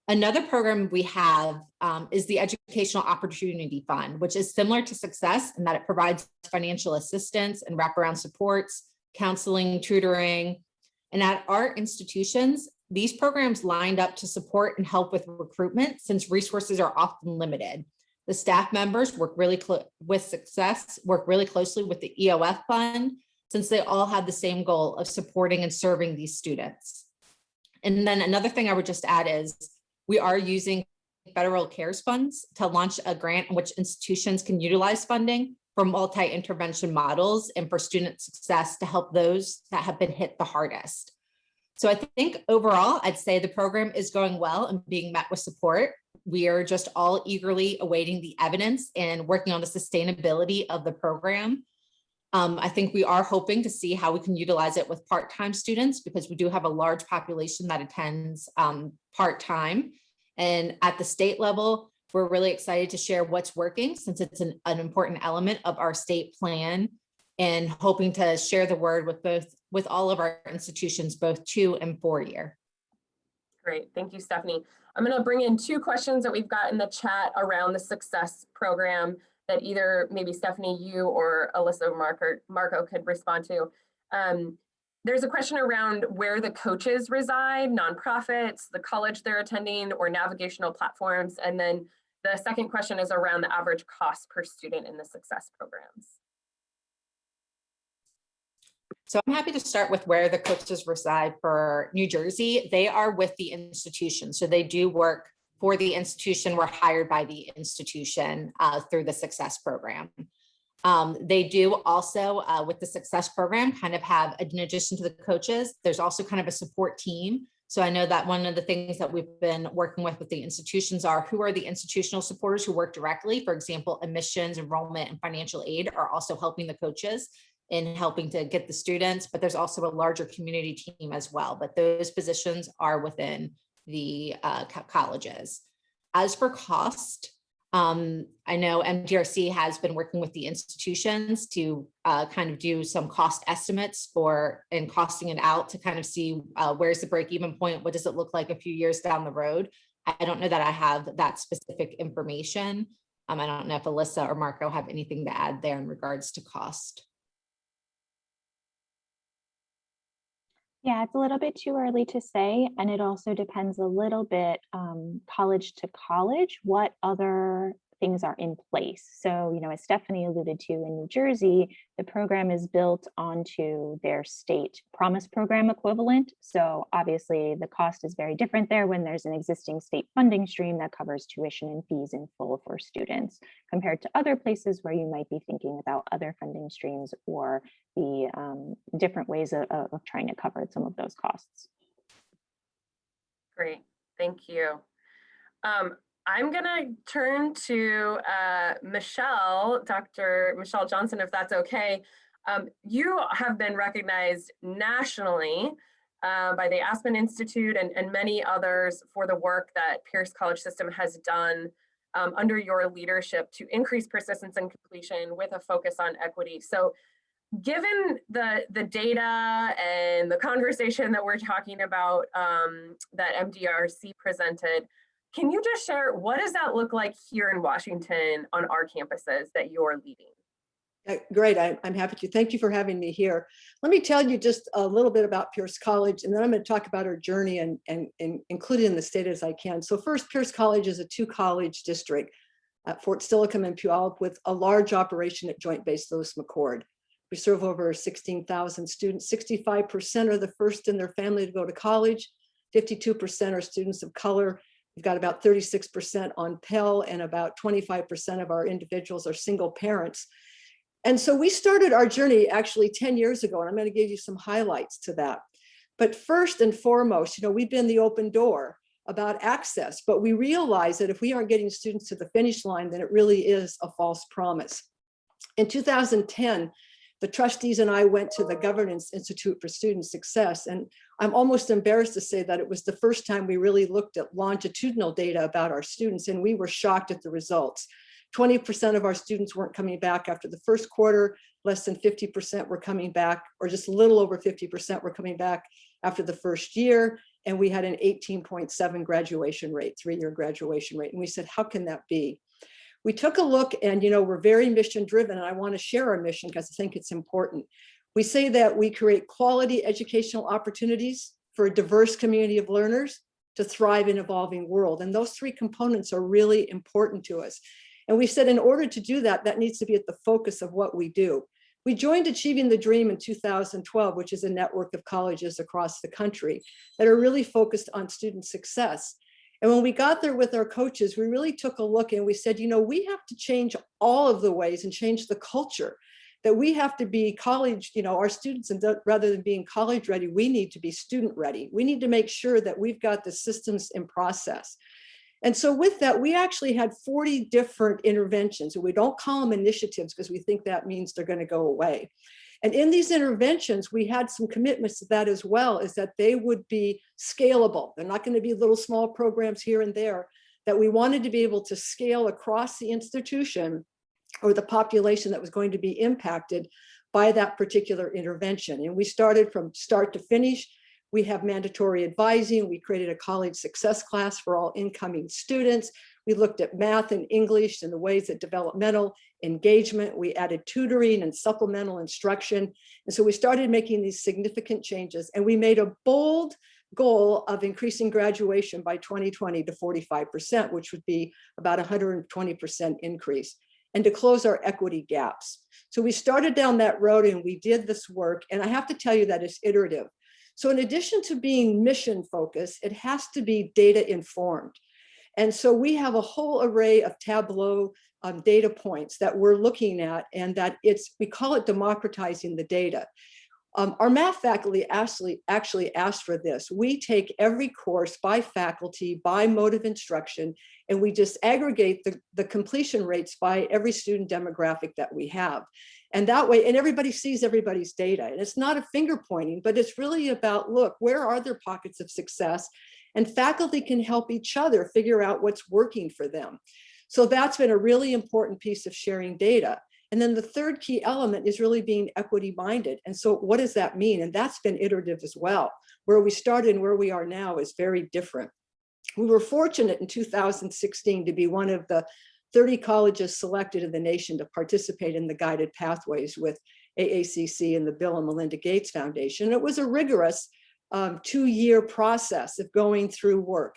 D: Another program we have is the Educational Opportunity Fund, which is similar to Success in that it provides financial assistance and wraparound supports, counseling, tutoring. And at our institutions, these programs lined up to support and help with recruitment since resources are often limited. The staff members work really with Success, work really closely with the EOF fund, since they all have the same goal of supporting and serving these students. And then another thing I would just add is we are using federal CARES funds to launch a grant in which institutions can utilize funding for multi-intervention models and for student success to help those that have been hit the hardest. So I think overall, I'd say the program is going well and being met with support. We are just all eagerly awaiting the evidence and working on the sustainability of the program. I think we are hoping to see how we can utilize it with part-time students, because we do have a large population that attends part-time. And at the state level, we're really excited to share what's working, since it's an important element of our state plan, and hoping to share the word with all of our institutions, both 2 and 4 year.
A: Great, thank you, Stephanie. I'm going to bring in 2 questions that we've got in the chat around the Success program that either maybe Stephanie, you, or Alyssa or Marco could respond to. There's a question around where the coaches reside, nonprofits, the college they're attending, or navigational platforms. And then the second question is around the average cost per student in the Success programs.
D: So I'm happy to start with where the coaches reside for New Jersey. They are with the institution. So they do work for the institution. We're hired by the institution through the Success program. They do also, with the Success program, kind of have, in addition to the coaches, there's also kind of a support team. So I know that one of the things that we've been working with the institutions are, who are the institutional supporters who work directly. For example, admissions, enrollment, and financial aid are also helping the coaches in helping to get the students, but there's also a larger community team as well. But those positions are within the colleges. As for cost, I know Mdrc has been working with the institutions to kind of do some cost estimates and costing it out to kind of see where's the break-even point, what does it look like a few years down the road. I don't know that I have that specific information. I don't know if Alyssa or Marco have anything to add there in regards to cost.
C: Yeah, it's a little bit too early to say, and it also depends a little bit college to college, what other things are in place. So, as Stephanie alluded to, in New Jersey, the program is built onto their state promise program equivalent. So obviously the cost is very different there when there's an existing state funding stream that covers tuition and fees in full for students, compared to other places where you might be thinking about other funding streams or the different ways of trying to cover some of those costs.
A: Great, thank you. I'm gonna turn to Michelle, Dr. Michelle Johnson, if that's okay. You have been recognized nationally by the Aspen Institute and many others for the work that Pierce College System has done under your leadership to increase persistence and completion with a focus on equity. So given the data and the conversation that we're talking about that Mdrc presented, can you just share, what does that look like here in Washington on our campuses that you're leading?
E: Great, I'm happy to. Thank you for having me here. Let me tell you just a little bit about Pierce College, and then I'm going to talk about our journey and include it in the state as I can. So first, Pierce College is a 2-college district at Fort Steilacoom and Puyallup with a large operation at Joint Base Lewis-McChord. We serve over 16,000 students. 65% are the first in their family to go to college. 52% are students of color. We've got about 36% on Pell, and about 25% of our individuals are single parents. And so we started our journey actually 10 years ago, and I'm going to give you some highlights to that. But first and foremost, we've been the open door about access, but we realize that if we aren't getting students to the finish line, then it really is a false promise. In 2010, the trustees and I went to the Governance Institute for Student Success, and I'm almost embarrassed to say that it was the first time we really looked at longitudinal data about our students, and we were shocked at the results. 20% of our students weren't coming back after the first quarter, less than 50% were coming back, or just a little over 50% were coming back after the first year, and we had an 18.7 graduation rate, 3-year graduation rate, and we said, how can that be? We took a look, and we're very mission driven, and I want to share our mission because I think it's important. We say that we create quality educational opportunities for a diverse community of learners to thrive in an evolving world. And those 3 components are really important to us. And we said in order to do that, that needs to be at the focus of what we do. We joined Achieving the Dream in 2012, which is a network of colleges across the country that are really focused on student success. And when we got there with our coaches, we really took a look and we said, we have to change all of the ways and change the culture, that we have to be college, our students, and rather than being college ready, we need to be student ready. We need to make sure that we've got the systems in process. And so with that, we actually had 40 different interventions, and we don't call them initiatives because we think that means they're going to go away. And in these interventions, we had some commitments to that as well, is that they would be scalable. They're not going to be little small programs here and there, that we wanted to be able to scale across the institution or the population that was going to be impacted by that particular intervention. And we started from start to finish. We have mandatory advising. We created a college success class for all incoming students. We looked at math and English and the ways that developmental engagement. We added tutoring and supplemental instruction. And so we started making these significant changes, and we made a bold goal of increasing graduation by 2020 to 45%, which would be about 120% increase, and to close our equity gaps. So we started down that road and we did this work. And I have to tell you that it's iterative. So in addition to being mission focused, it has to be data informed. And so we have a whole array of Tableau data points that we're looking at, and that we call it democratizing the data. Our math faculty actually asked for this. We take every course by faculty, by mode of instruction, and we just aggregate the completion rates by every student demographic that we have. And that way, and everybody sees everybody's data. And it's not a finger pointing, but it's really about, look, where are there pockets of success? And faculty can help each other figure out what's working for them. So that's been a really important piece of sharing data. And then the third key element is really being equity minded. And so what does that mean? And that's been iterative as well. Where we started and where we are now is very different. We were fortunate in 2016 to be one of the 30 colleges selected in the nation to participate in the guided pathways with AACC and the Bill and Melinda Gates Foundation. It was a rigorous 2-year process of going through work.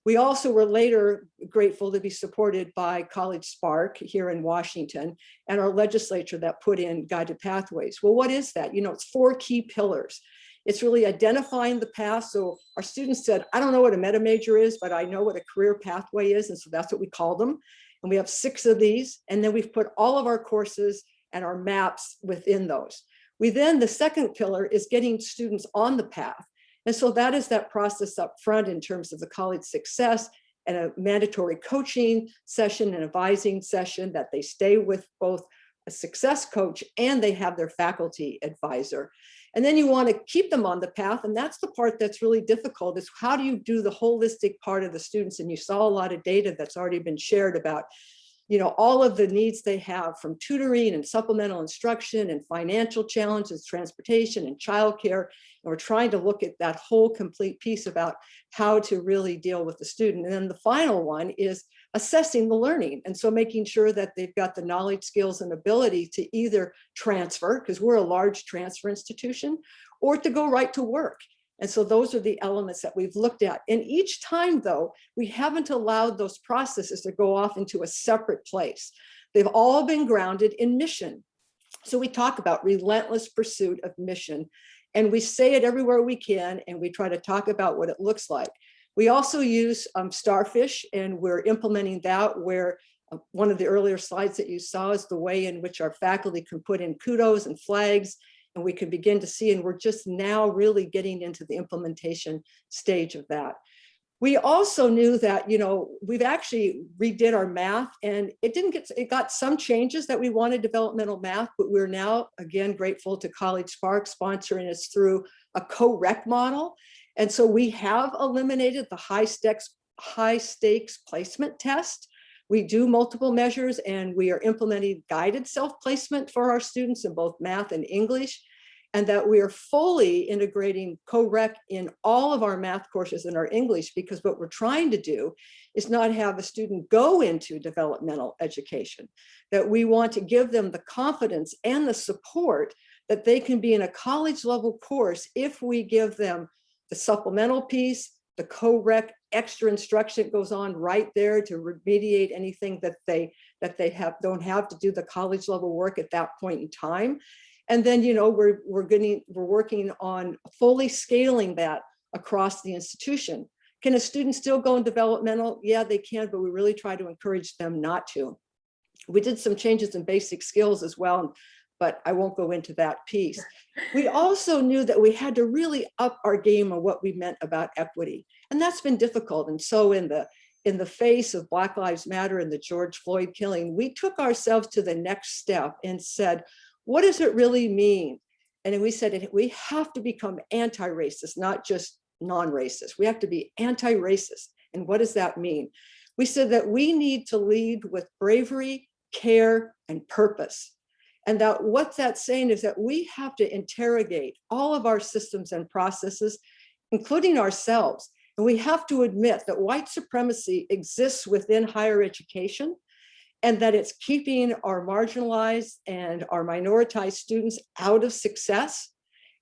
E: We also were later grateful to be supported by College Spark here in Washington and our legislature that put in guided pathways. Well, what is that? You know, it's 4 key pillars. It's really identifying the path. So our students said, I don't know what a meta major is, but I know what a career pathway is. And so that's what we call them. And we have 6 of these. And then we've put all of our courses and our maps within those. The second pillar is getting students on the path. And so that is that process up front in terms of the college success and a mandatory coaching session and advising session that they stay with both a success coach and they have their faculty advisor. And then you want to keep them on the path. And that's the part that's really difficult, is how do you do the holistic part of the students? And you saw a lot of data that's already been shared about, you know, all of the needs they have, from tutoring and supplemental instruction and financial challenges, transportation and childcare. And we're trying to look at that whole complete piece about how to really deal with the student. And then the final one is assessing the learning. And so making sure that they've got the knowledge, skills, and ability to either transfer, because we're a large transfer institution, or to go right to work. And so those are the elements that we've looked at. And each time, though, we haven't allowed those processes to go off into a separate place. They've all been grounded in mission. So we talk about relentless pursuit of mission, and we say it everywhere we can, and we try to talk about what it looks like. We also use Starfish, and we're implementing that, where one of the earlier slides that you saw is the way in which our faculty can put in kudos and flags, and we can begin to see, and we're just now really getting into the implementation stage of that. We also knew that, you know, we've actually redid our math, and it got some changes that we wanted developmental math, but we're now again grateful to College Spark sponsoring us through a co-rec model. And so we have eliminated the high stakes placement test. We do multiple measures, and we are implementing guided self-placement for our students in both math and English, and that we are fully integrating co-rec in all of our math courses and our English, because what we're trying to do is not have a student go into developmental education, that we want to give them the confidence and the support that they can be in a college level course if we give them the supplemental piece, the co-rec extra instruction goes on right there to remediate anything that they don't have to do the college level work at that point in time. And then, you know, we're working on fully scaling that across the institution. Can a student still go in developmental? Yeah, they can, but we really try to encourage them not to. We did some changes in basic skills as well, but I won't go into that piece. We also knew that we had to really up our game on what we meant about equity. And that's been difficult. And so in in the face of Black Lives Matter and the George Floyd killing, we took ourselves to the next step and said, what does it really mean? And then we said, we have to become anti-racist, not just non-racist. We have to be anti-racist. And what does that mean? We said that we need to lead with bravery, care, and purpose. And that what that's saying is that we have to interrogate all of our systems and processes, including ourselves. And we have to admit that white supremacy exists within higher education, and that it's keeping our marginalized and our minoritized students out of success,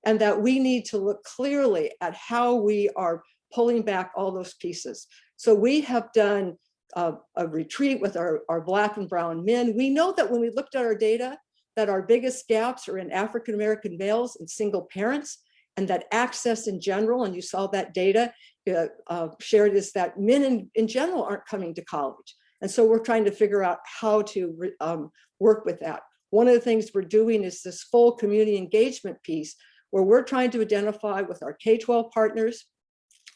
E: and that we need to look clearly at how we are pulling back all those pieces. So we have done a retreat with our Black and brown men. We know that when we looked at our data, that our biggest gaps are in African-American males and single parents, and that access in general, and you saw that data shared, is that men in general aren't coming to college. And so we're trying to figure out how to work with that. One of the things we're doing is this full community engagement piece, where we're trying to identify with our K-12 partners,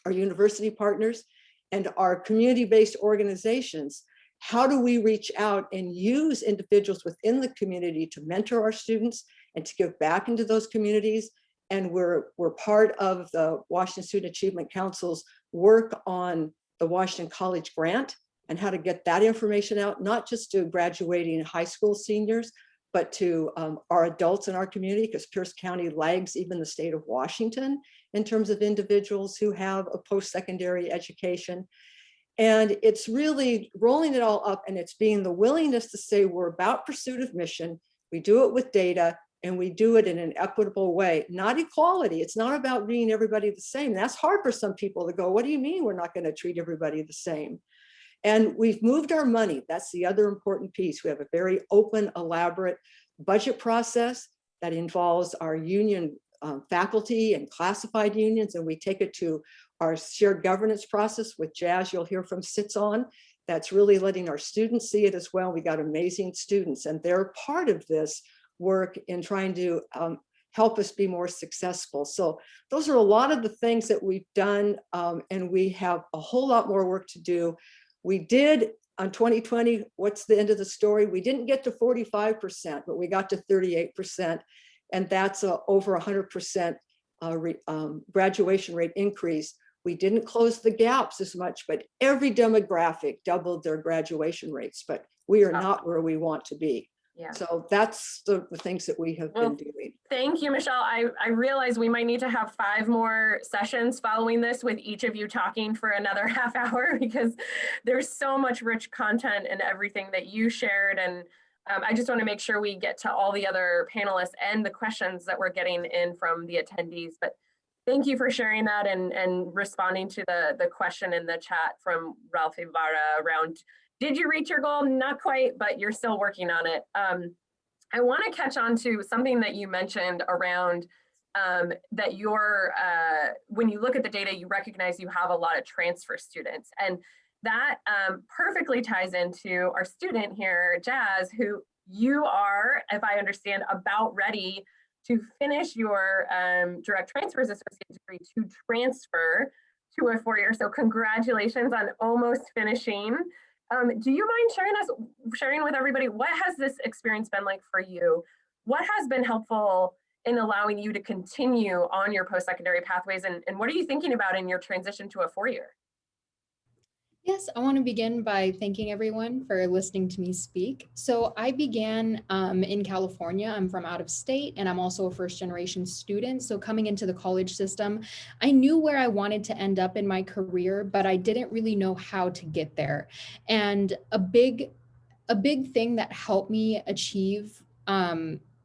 E: our university partners, and our community-based organizations, how do we reach out and use individuals within the community to mentor our students and to give back into those communities. And we're part of the Washington Student Achievement Council's work on the Washington College Grant and how to get that information out, not just to graduating high school seniors, but to our adults in our community, because Pierce County lags even the state of Washington in terms of individuals who have a post-secondary education. And it's really rolling it all up, and it's being the willingness to say we're about pursuit of mission, we do it with data, and we do it in an equitable way, not equality. It's not about being everybody the same. That's hard for some people to go, what do you mean we're not going to treat everybody the same? And we've moved our money. That's the other important piece. We have a very open, elaborate budget process that involves our union faculty and classified unions, and we take it to our shared governance process, with Jazz you'll hear from sits on. That's really letting our students see it as well. We got amazing students, and they're part of this work in trying to help us be more successful. So those are a lot of the things that we've done, and we have a whole lot more work to do. We did on 2020, what's the end of the story? We didn't get to 45%, but we got to 38%. And that's over 100% graduation rate increase. We didn't close the gaps as much, but every demographic doubled their graduation rates, but we are not where we want to be. Yeah. So that's the things that we have been doing.
A: Thank you, Michelle. I realize we might need to have 5 more sessions following this, with each of you talking for another half hour, because there's so much rich content in everything that you shared. And I just want to make sure we get to all the other panelists and the questions that we're getting in from the attendees. But thank you for sharing that and responding to the question in the chat from Ralph Ibarra around, did you reach your goal? Not quite, but you're still working on it. I want to catch on to something that you mentioned around that you're, when you look at the data, you recognize you have a lot of transfer students. And that perfectly ties into our student here, Jazz, who you are, if I understand, about ready to finish your direct transfers associate degree to transfer to a 4-year. So congratulations on almost finishing. Do you mind sharing with everybody, what has this experience been like for you? What has been helpful in allowing you to continue on your post-secondary pathways, and what are you thinking about in your transition to a 4-year?
F: Yes, I want to begin by thanking everyone for listening to me speak. So I began in California. I'm from out of state, and I'm also a first-generation student. So coming into the college system, I knew where I wanted to end up in my career, but I didn't really know how to get there. And a big thing that helped me achieve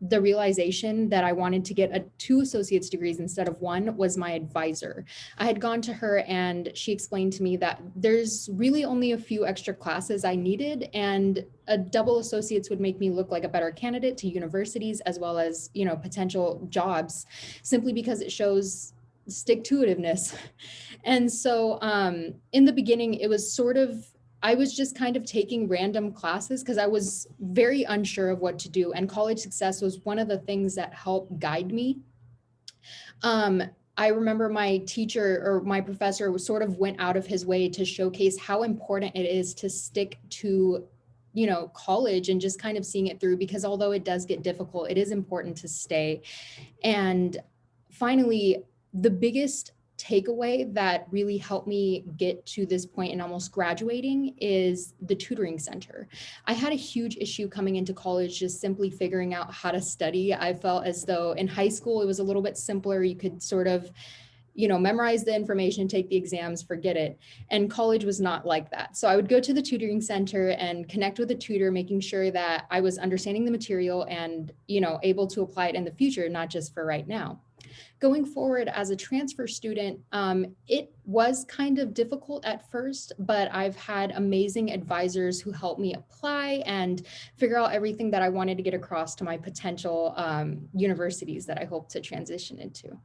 F: the realization that I wanted to get 2 associate's degrees instead of 1 was my advisor. I had gone to her and she explained to me that there's really only a few extra classes I needed, and a double associate's would make me look like a better candidate to universities as well as, potential jobs, simply because it shows stick-to-itiveness. And so in the beginning, it was I was just kind of taking random classes because I was very unsure of what to do. And college success was one of the things that helped guide me. I remember my teacher or my professor sort of went out of his way to showcase how important it is to stick to, you know, college and just kind of seeing it through, because although it does get difficult, it is important to stay. And finally, the biggest takeaway that really helped me get to this point in almost graduating is the tutoring center. I had a huge issue coming into college, just simply figuring out how to study. I felt as though in high school, it was a little bit simpler. You could sort of, you know, memorize the information, take the exams, forget it. And college was not like that. So I would go to the tutoring center and connect with a tutor, making sure that I was understanding the material and, you know, able to apply it in the future, not just for right now. Going forward as a transfer student, it was kind of difficult at first, but I've had amazing advisors who helped me apply and figure out everything that I wanted to get across to my potential universities that I hope to transition into.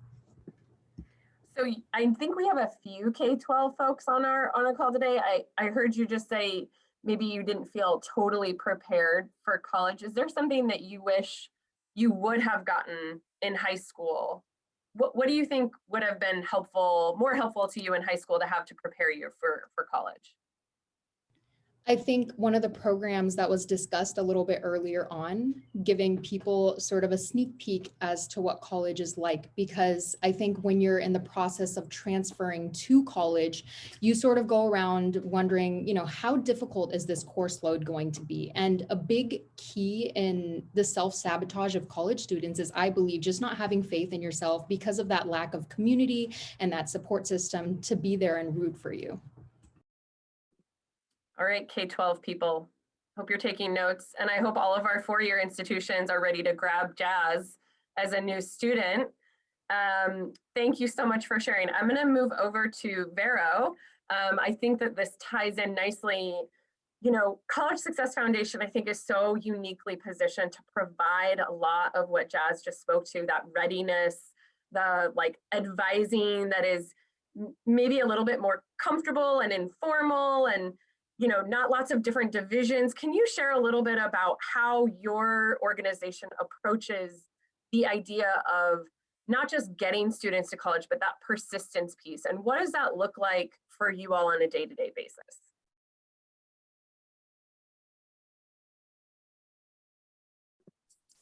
A: So I think we have a few K-12 folks on our call today. I heard you just say maybe you didn't feel totally prepared for college. Is there something that you wish you would have gotten in high school? What do you think would have been more helpful to you in high school to have to prepare you for college?
F: I think one of the programs that was discussed a little bit earlier on, giving people sort of a sneak peek as to what college is like, because I think when you're in the process of transferring to college, you sort of go around wondering, you know, how difficult is this course load going to be? And a big key in the self-sabotage of college students is, I believe, just not having faith in yourself because of that lack of community and that support system to be there and root for you.
A: All right, K-12 people, hope you're taking notes. And I hope all of our four-year institutions are ready to grab Jazz as a new student. Thank you so much for sharing. I'm gonna move over to Vero. I think that this ties in nicely. You know, College Success Foundation, I think, is so uniquely positioned to provide a lot of what Jazz just spoke to, that readiness, the like advising that is maybe a little bit more comfortable and informal and, you know, not lots of different divisions. Can you share a little bit about how your organization approaches the idea of not just getting students to college, but that persistence piece? And what does that look like for you all on a day-to-day basis?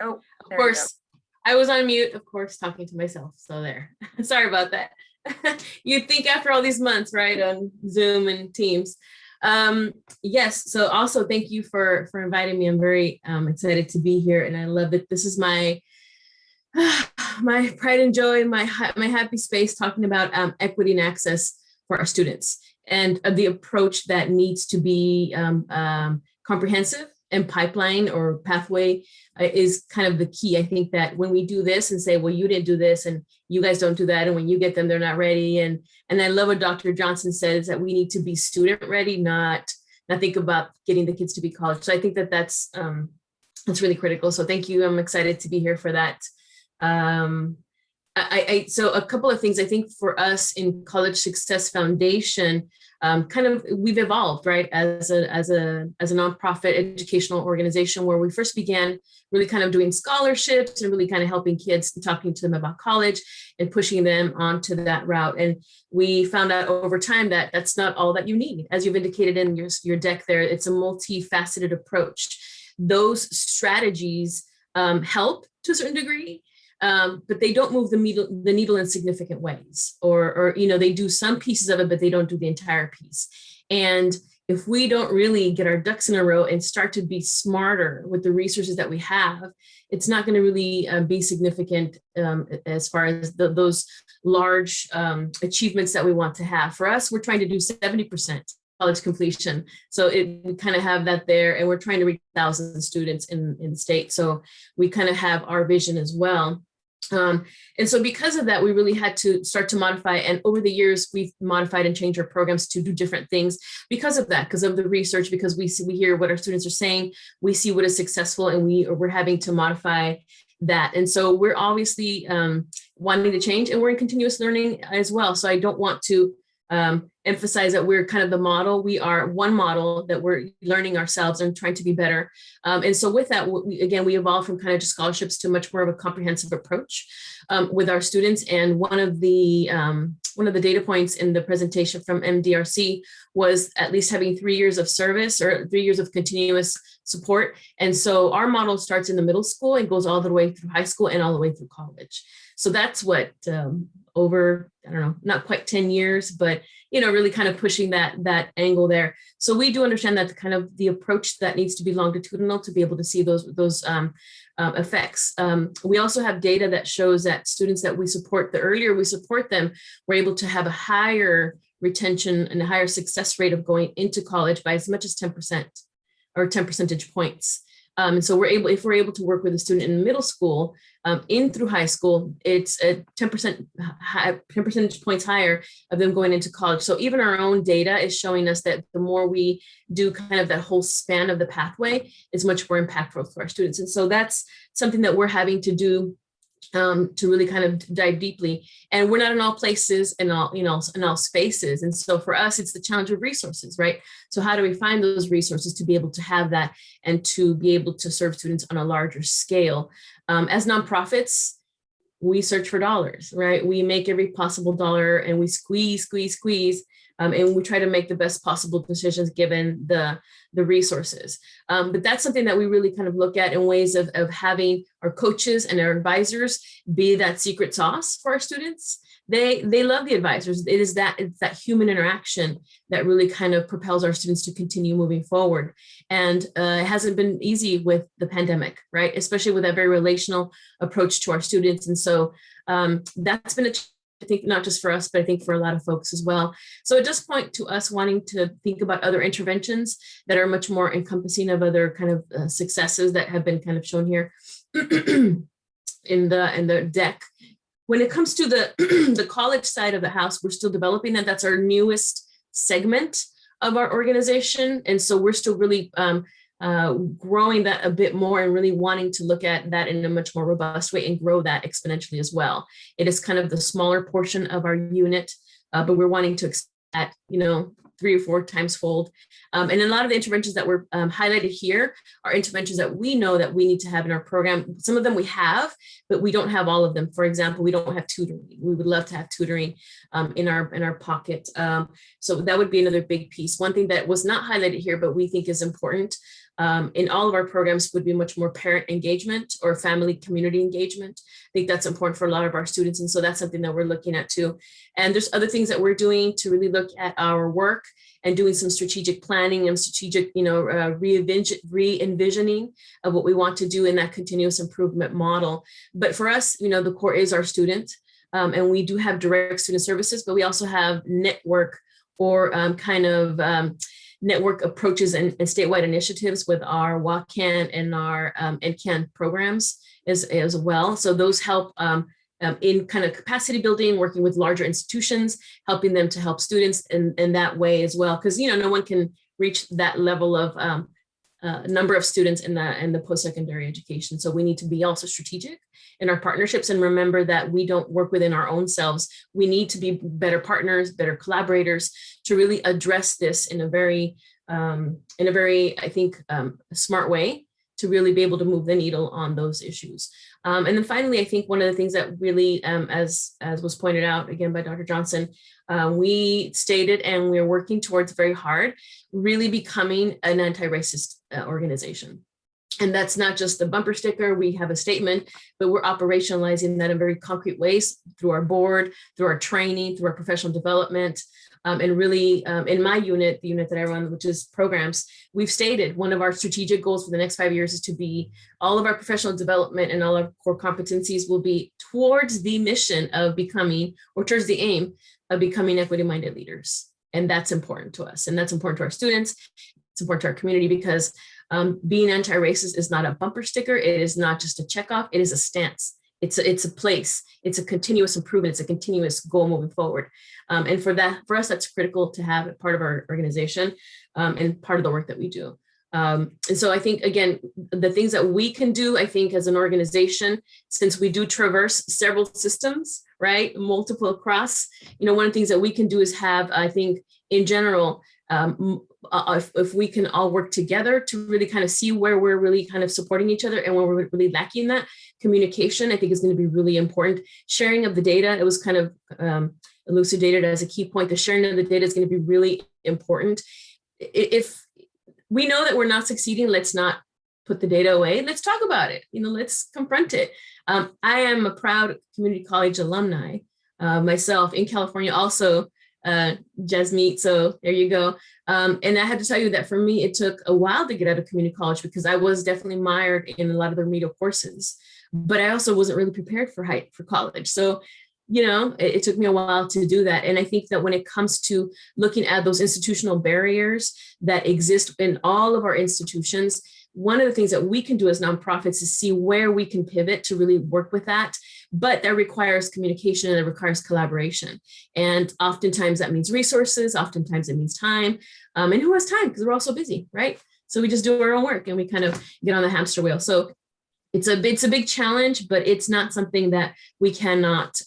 A: Oh,
G: of course, I was on mute, of course, talking to myself. So there, sorry about that. You'd think after all these months, right, on Zoom and Teams. Yes, so also thank you for inviting me. I'm very excited to be here, and I love that this is my my pride and joy, my happy space, talking about equity and access for our students, and the approach that needs to be comprehensive and pipeline or pathway is kind of the key. I think that when we do this and say, well, you didn't do this and you guys don't do that, and when you get them, they're not ready. And I love what Dr. Johnson says, that we need to be student ready, not think about getting the kids to be college. So I think that that's really critical. So thank you. I'm excited to be here for that. So a couple of things I think for us in College Success Foundation, kind of we've evolved, right, as a nonprofit educational organization, where we first began really kind of doing scholarships and really kind of helping kids and talking to them about college and pushing them onto that route. And we found out over time that that's not all that you need. As you've indicated in your deck there, it's a multifaceted approach. Those strategies help to a certain degree, but they don't move the needle in significant ways, or you know, they do some pieces of it, but they don't do the entire piece. And if we don't really get our ducks in a row and start to be smarter with the resources that we have, it's not going to really be significant as far as those large achievements that we want to have. For us, we're trying to do 70% college completion. So we kind of have that there, and we're trying to reach 1,000 students in the state. So we kind of have our vision as well. And so because of that, we really had to start to modify. And over the years, we've modified and changed our programs to do different things because of that, because of the research, because we hear what our students are saying, we see what is successful, and we're having to modify that. And so we're obviously wanting to change, and we're in continuous learning as well. So I don't want to, and emphasize that we're kind of the model. We are one model that we're learning ourselves and trying to be better. And so with that, we evolved from kind of just scholarships to much more of a comprehensive approach with our students. And one of the data points in the presentation from Mdrc was at least having 3 years of service or 3 years of continuous support. And so our model starts in the middle school and goes all the way through high school and all the way through college. So that's what over, I don't know, not quite 10 years, but really kind of pushing that angle there. So we do understand that kind of the approach that needs to be longitudinal to be able to see those effects. We also have data that shows that students that we support, the earlier we support them, we're able to have a higher retention and a higher success rate of going into college by as much as 10% or 10 percentage points. And so if we're able to work with a student in middle school, in through high school, it's a 10 percentage points higher of them going into college. So even our own data is showing us that the more we do kind of that whole span of the pathway, is much more impactful for our students. And so that's something that we're having to do to really kind of dive deeply. And we're not in all places and all, in all spaces. And so for us, it's the challenge of resources, right? So how do we find those resources to be able to have that and to be able to serve students on a larger scale? As nonprofits, we search for dollars, right? We make every possible dollar and we squeeze, and we try to make the best possible decisions given the resources. But that's something that we really kind of look at in ways of having our coaches and our advisors be that secret sauce for our students. They love the advisors. It's that human interaction that really kind of propels our students to continue moving forward. And it hasn't been easy with the pandemic, right? Especially with that very relational approach to our students. And so that's been I think not just for us, but I think for a lot of folks as well. So it does point to us wanting to think about other interventions that are much more encompassing of other kind of successes that have been kind of shown here in the deck. When it comes to the college side of the house, we're still developing that. That's our newest segment of our organization. And so we're still really growing that a bit more and really wanting to look at that in a much more robust way and grow that exponentially as well. It is kind of the smaller portion of our unit, but we're wanting to expand that, 3 or 4 times fold. And a lot of the interventions that were highlighted here are interventions that we know that we need to have in our program. Some of them we have, but we don't have all of them. For example, we don't have tutoring. We would love to have tutoring in our pocket. So that would be another big piece. One thing that was not highlighted here, but we think is important in all of our programs would be much more parent engagement or family community engagement. I think that's important for a lot of our students. And so that's something that we're looking at too. And there's other things that we're doing to really look at our work and doing some strategic planning and strategic, re-envisioning of what we want to do in that continuous improvement model. But for us, the core is our student. And we do have direct student services, but we also have network or network approaches and statewide initiatives with our WACAN and our NCAN programs as well. So those help in kind of capacity building, working with larger institutions, helping them to help students in that way as well. Because, no one can reach that level of number of students in the post-secondary education. So we need to be also strategic in our partnerships and remember that we don't work within our own selves. We need to be better partners, better collaborators to really address this in a very, I think, smart way to really be able to move the needle on those issues. And then finally, I think one of the things that really, as was pointed out again by Dr. Johnson, we stated and we're working towards very hard, really becoming an anti-racist organization. And that's not just a bumper sticker, we have a statement, but we're operationalizing that in very concrete ways through our board, through our training, through our professional development. And really in my unit, the unit that I run, which is programs, we've stated one of our strategic goals for the next 5 years is to be all of our professional development and all our core competencies will be towards the mission of becoming, or towards the aim of becoming equity-minded leaders. And that's important to us. And that's important to our students. It's important to our community because being anti-racist is not a bumper sticker. It is not just a checkoff. It is a stance. It's a place. It's a continuous improvement. It's a continuous goal moving forward. And for us, that's critical to have it part of our organization and part of the work that we do. And so I think, again, the things that we can do, I think, as an organization, since we do traverse several systems, right, multiple across, one of the things that we can do is have, I think, in general, if we can all work together to really kind of see where we're really kind of supporting each other and where we're really lacking that communication, I think is going to be really important. Sharing of the data, it was kind of elucidated as a key point. The sharing of the data is going to be really important. If we know that we're not succeeding, let's not put the data away. Let's talk about it. Let's confront it. I am a proud community college alumni myself in California, also Jasmeet. So there you go. And I had to tell you that for me, it took a while to get out of community college because I was definitely mired in a lot of the remedial courses, but I also wasn't really prepared for college. So it took me a while to do that. And I think that when it comes to looking at those institutional barriers that exist in all of our institutions, one of the things that we can do as nonprofits is see where we can pivot to really work with that. But that requires communication and it requires collaboration. And oftentimes that means resources, oftentimes it means time. And who has time? Because we're all so busy, right? So we just do our own work and we kind of get on the hamster wheel. So it's a big challenge, but it's not something that we cannot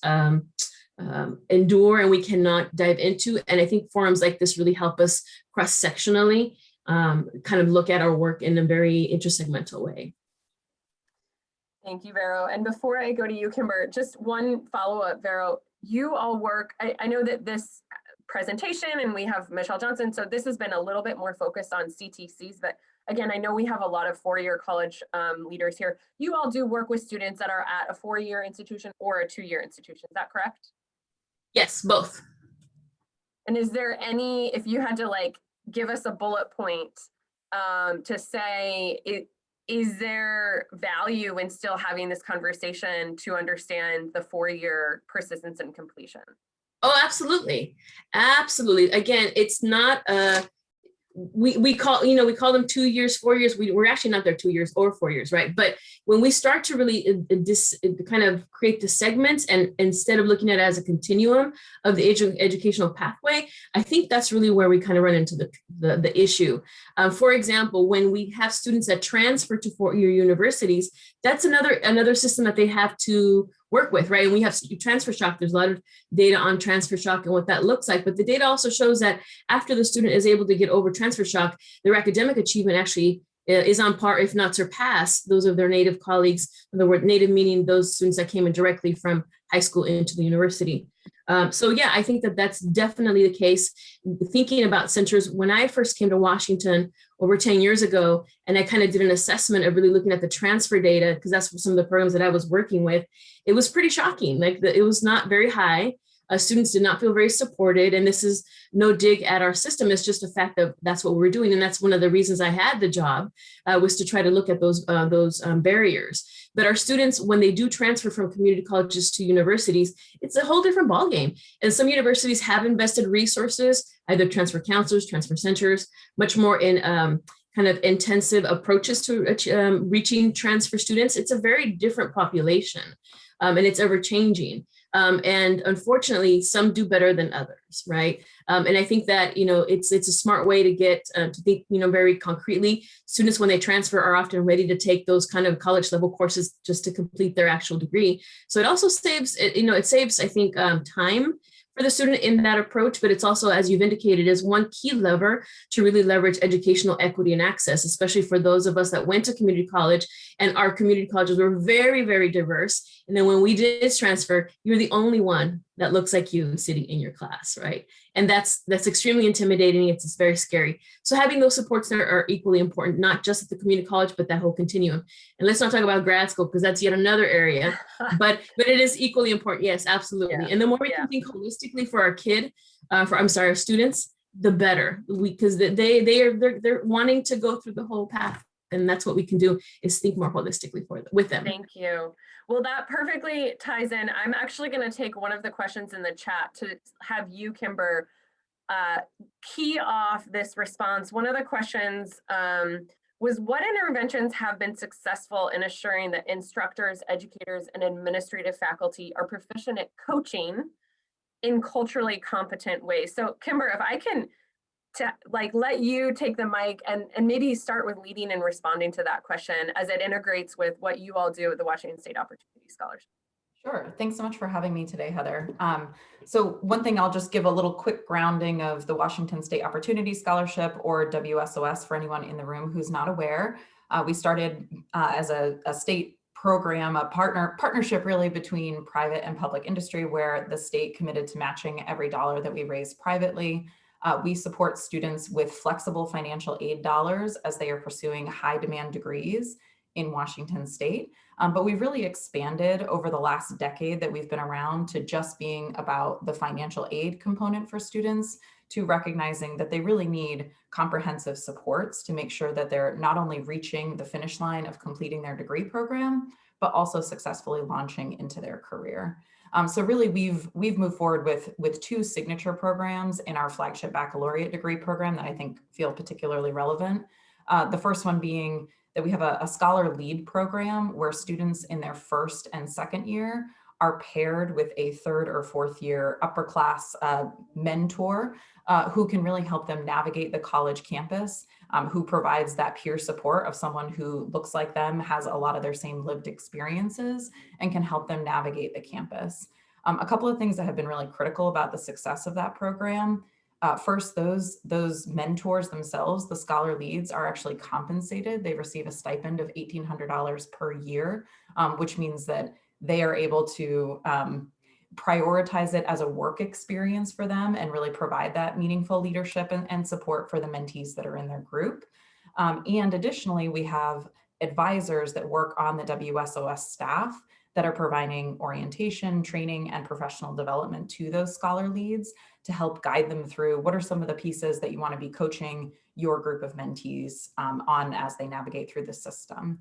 G: endure and we cannot dive into. And I think forums like this really help us cross-sectionally kind of look at our work in a very intersegmental way.
A: Thank you, Vero. And before I go to you, Kimber, just one follow-up, Vero. You all work, I know that this presentation and we have Michelle Johnson, so this has been a little bit more focused on CTCs, but again, I know we have a lot of four-year college leaders here. You all do work with students that are at a four-year institution or a two-year institution, is that correct?
G: Yes, both.
A: And is there any, if you had to like give us a bullet point to say, is there value in still having this conversation to understand the four-year persistence and completion?
G: Oh, absolutely. Absolutely. Again, it's not we call them 2 years, 4 years. We're actually not there 2 years or 4 years, right? But when we start to really kind of create the segments and instead of looking at it as a continuum of the educational pathway, I think that's really where we kind of run into the issue. For example, when we have students that transfer to four-year universities, that's another system that they have to work with, right? And we have transfer shock. There's a lot of data on transfer shock and what that looks like, but the data also shows that after the student is able to get over transfer shock, their academic achievement actually is on par, if not surpass, those of their native colleagues. In other words, native meaning those students that came in directly from high school into the university. So yeah, I think that that's definitely the case. Thinking about centers, when I first came to Washington over 10 years ago, and I kind of did an assessment of really looking at the transfer data, because that's some of the programs that I was working with, it was pretty shocking. Like it was not very high. Students did not feel very supported. And this is no dig at our system. It's just a fact that that's what we're doing. And that's one of the reasons I had the job was to try to look at those barriers. But our students, when they do transfer from community colleges to universities, it's a whole different ballgame. And some universities have invested resources, either transfer counselors, transfer centers, much more in kind of intensive approaches to reaching transfer students. It's a very different population and it's ever changing. And unfortunately, some do better than others, right? And I think that, it's a smart way to get to think, very concretely. Students, when they transfer, are often ready to take those kind of college level courses just to complete their actual degree. So it also saves, it saves, I think, time for the student in that approach, but it's also, as you've indicated, is one key lever to really leverage educational equity and access, especially for those of us that went to community college, and our community colleges were very, very diverse. And then when we did transfer, you're the only one that looks like you sitting in your class, right? And that's extremely intimidating. It's very scary. So having those supports there are equally important, not just at the community college, but that whole continuum. And let's not talk about grad school, because that's yet another area, but it is equally important. Yes, absolutely. Yeah. And the more we can think holistically for our our students, the better, because they're wanting to go through the whole path. And that's what we can do, is think more holistically with them.
A: Thank you. Well, that perfectly ties in. I'm actually going to take one of the questions in the chat to have you, Kimber, key off this response. One of the questions was, what interventions have been successful in assuring that instructors, educators, and administrative faculty are proficient at coaching in culturally competent ways? So, Kimber, if I can to like let you take the mic and maybe start with leading and responding to that question as it integrates with what you all do at the Washington State Opportunity Scholarship.
H: Sure. Thanks so much for having me today, Heather. So one thing, I'll just give a little quick grounding of the Washington State Opportunity Scholarship, or WSOS, for anyone in the room who's not aware. We started as a state program, a partnership really between private and public industry, where the state committed to matching every dollar that we raise privately. We support students with flexible financial aid dollars as they are pursuing high demand degrees in Washington State. But we've really expanded over the last decade that we've been around to just being about the financial aid component for students, to recognizing that they really need comprehensive supports to make sure that they're not only reaching the finish line of completing their degree program, but also successfully launching into their career. So really we've moved forward with two signature programs in our flagship baccalaureate degree program that I think feel particularly relevant. The first one being that we have a scholar lead program where students in their first and second year are paired with a third or fourth year upper class mentor who can really help them navigate the college campus, who provides that peer support of someone who looks like them, has a lot of their same lived experiences, and can help them navigate the campus. A couple of things that have been really critical about the success of that program. First, those mentors themselves, the scholar leads, are actually compensated. They receive a stipend of $1,800 per year, which means that they are able to prioritize it as a work experience for them and really provide that meaningful leadership and support for the mentees that are in their group. And additionally, we have advisors that work on the WSOS staff that are providing orientation, training, and professional development to those scholar leads to help guide them through what are some of the pieces that you want to be coaching your group of mentees on as they navigate through the system.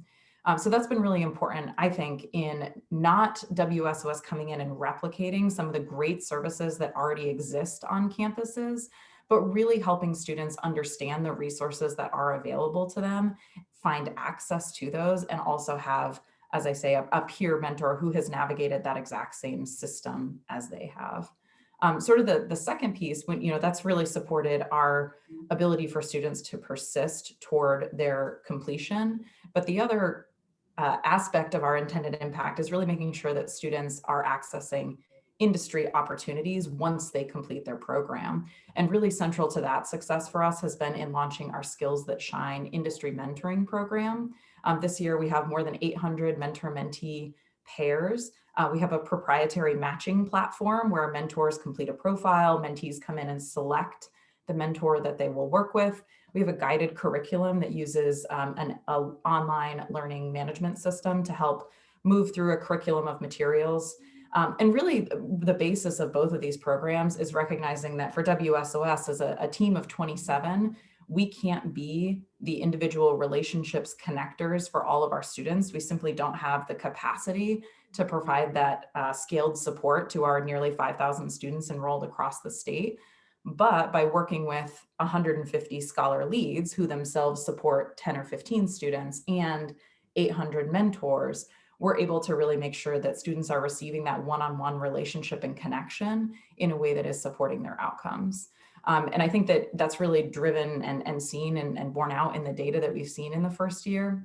H: So that's been really important, I think, in not WSOS coming in and replicating some of the great services that already exist on campuses, but really helping students understand the resources that are available to them, find access to those, and also have, as I say, a peer mentor who has navigated that exact same system as they have. Sort of the second piece, when that's really supported our ability for students to persist toward their completion. But the other aspect of our intended impact is really making sure that students are accessing industry opportunities once they complete their program. And really central to that success for us has been in launching our Skills That Shine industry mentoring program. This year, we have more than 800 mentor-mentee pairs. We have a proprietary matching platform where mentors complete a profile, mentees come in and select the mentor that they will work with. We have a guided curriculum that uses an online learning management system to help move through a curriculum of materials. And really the basis of both of these programs is recognizing that for WSOS as a team of 27, we can't be the individual relationships connectors for all of our students. We simply don't have the capacity to provide that scaled support to our nearly 5,000 students enrolled across the state. But by working with 150 scholar leads who themselves support 10 or 15 students and 800 mentors, we're able to really make sure that students are receiving that one-on-one relationship and connection in a way that is supporting their outcomes. And I think that that's really driven and seen and borne out in the data that we've seen in the first year.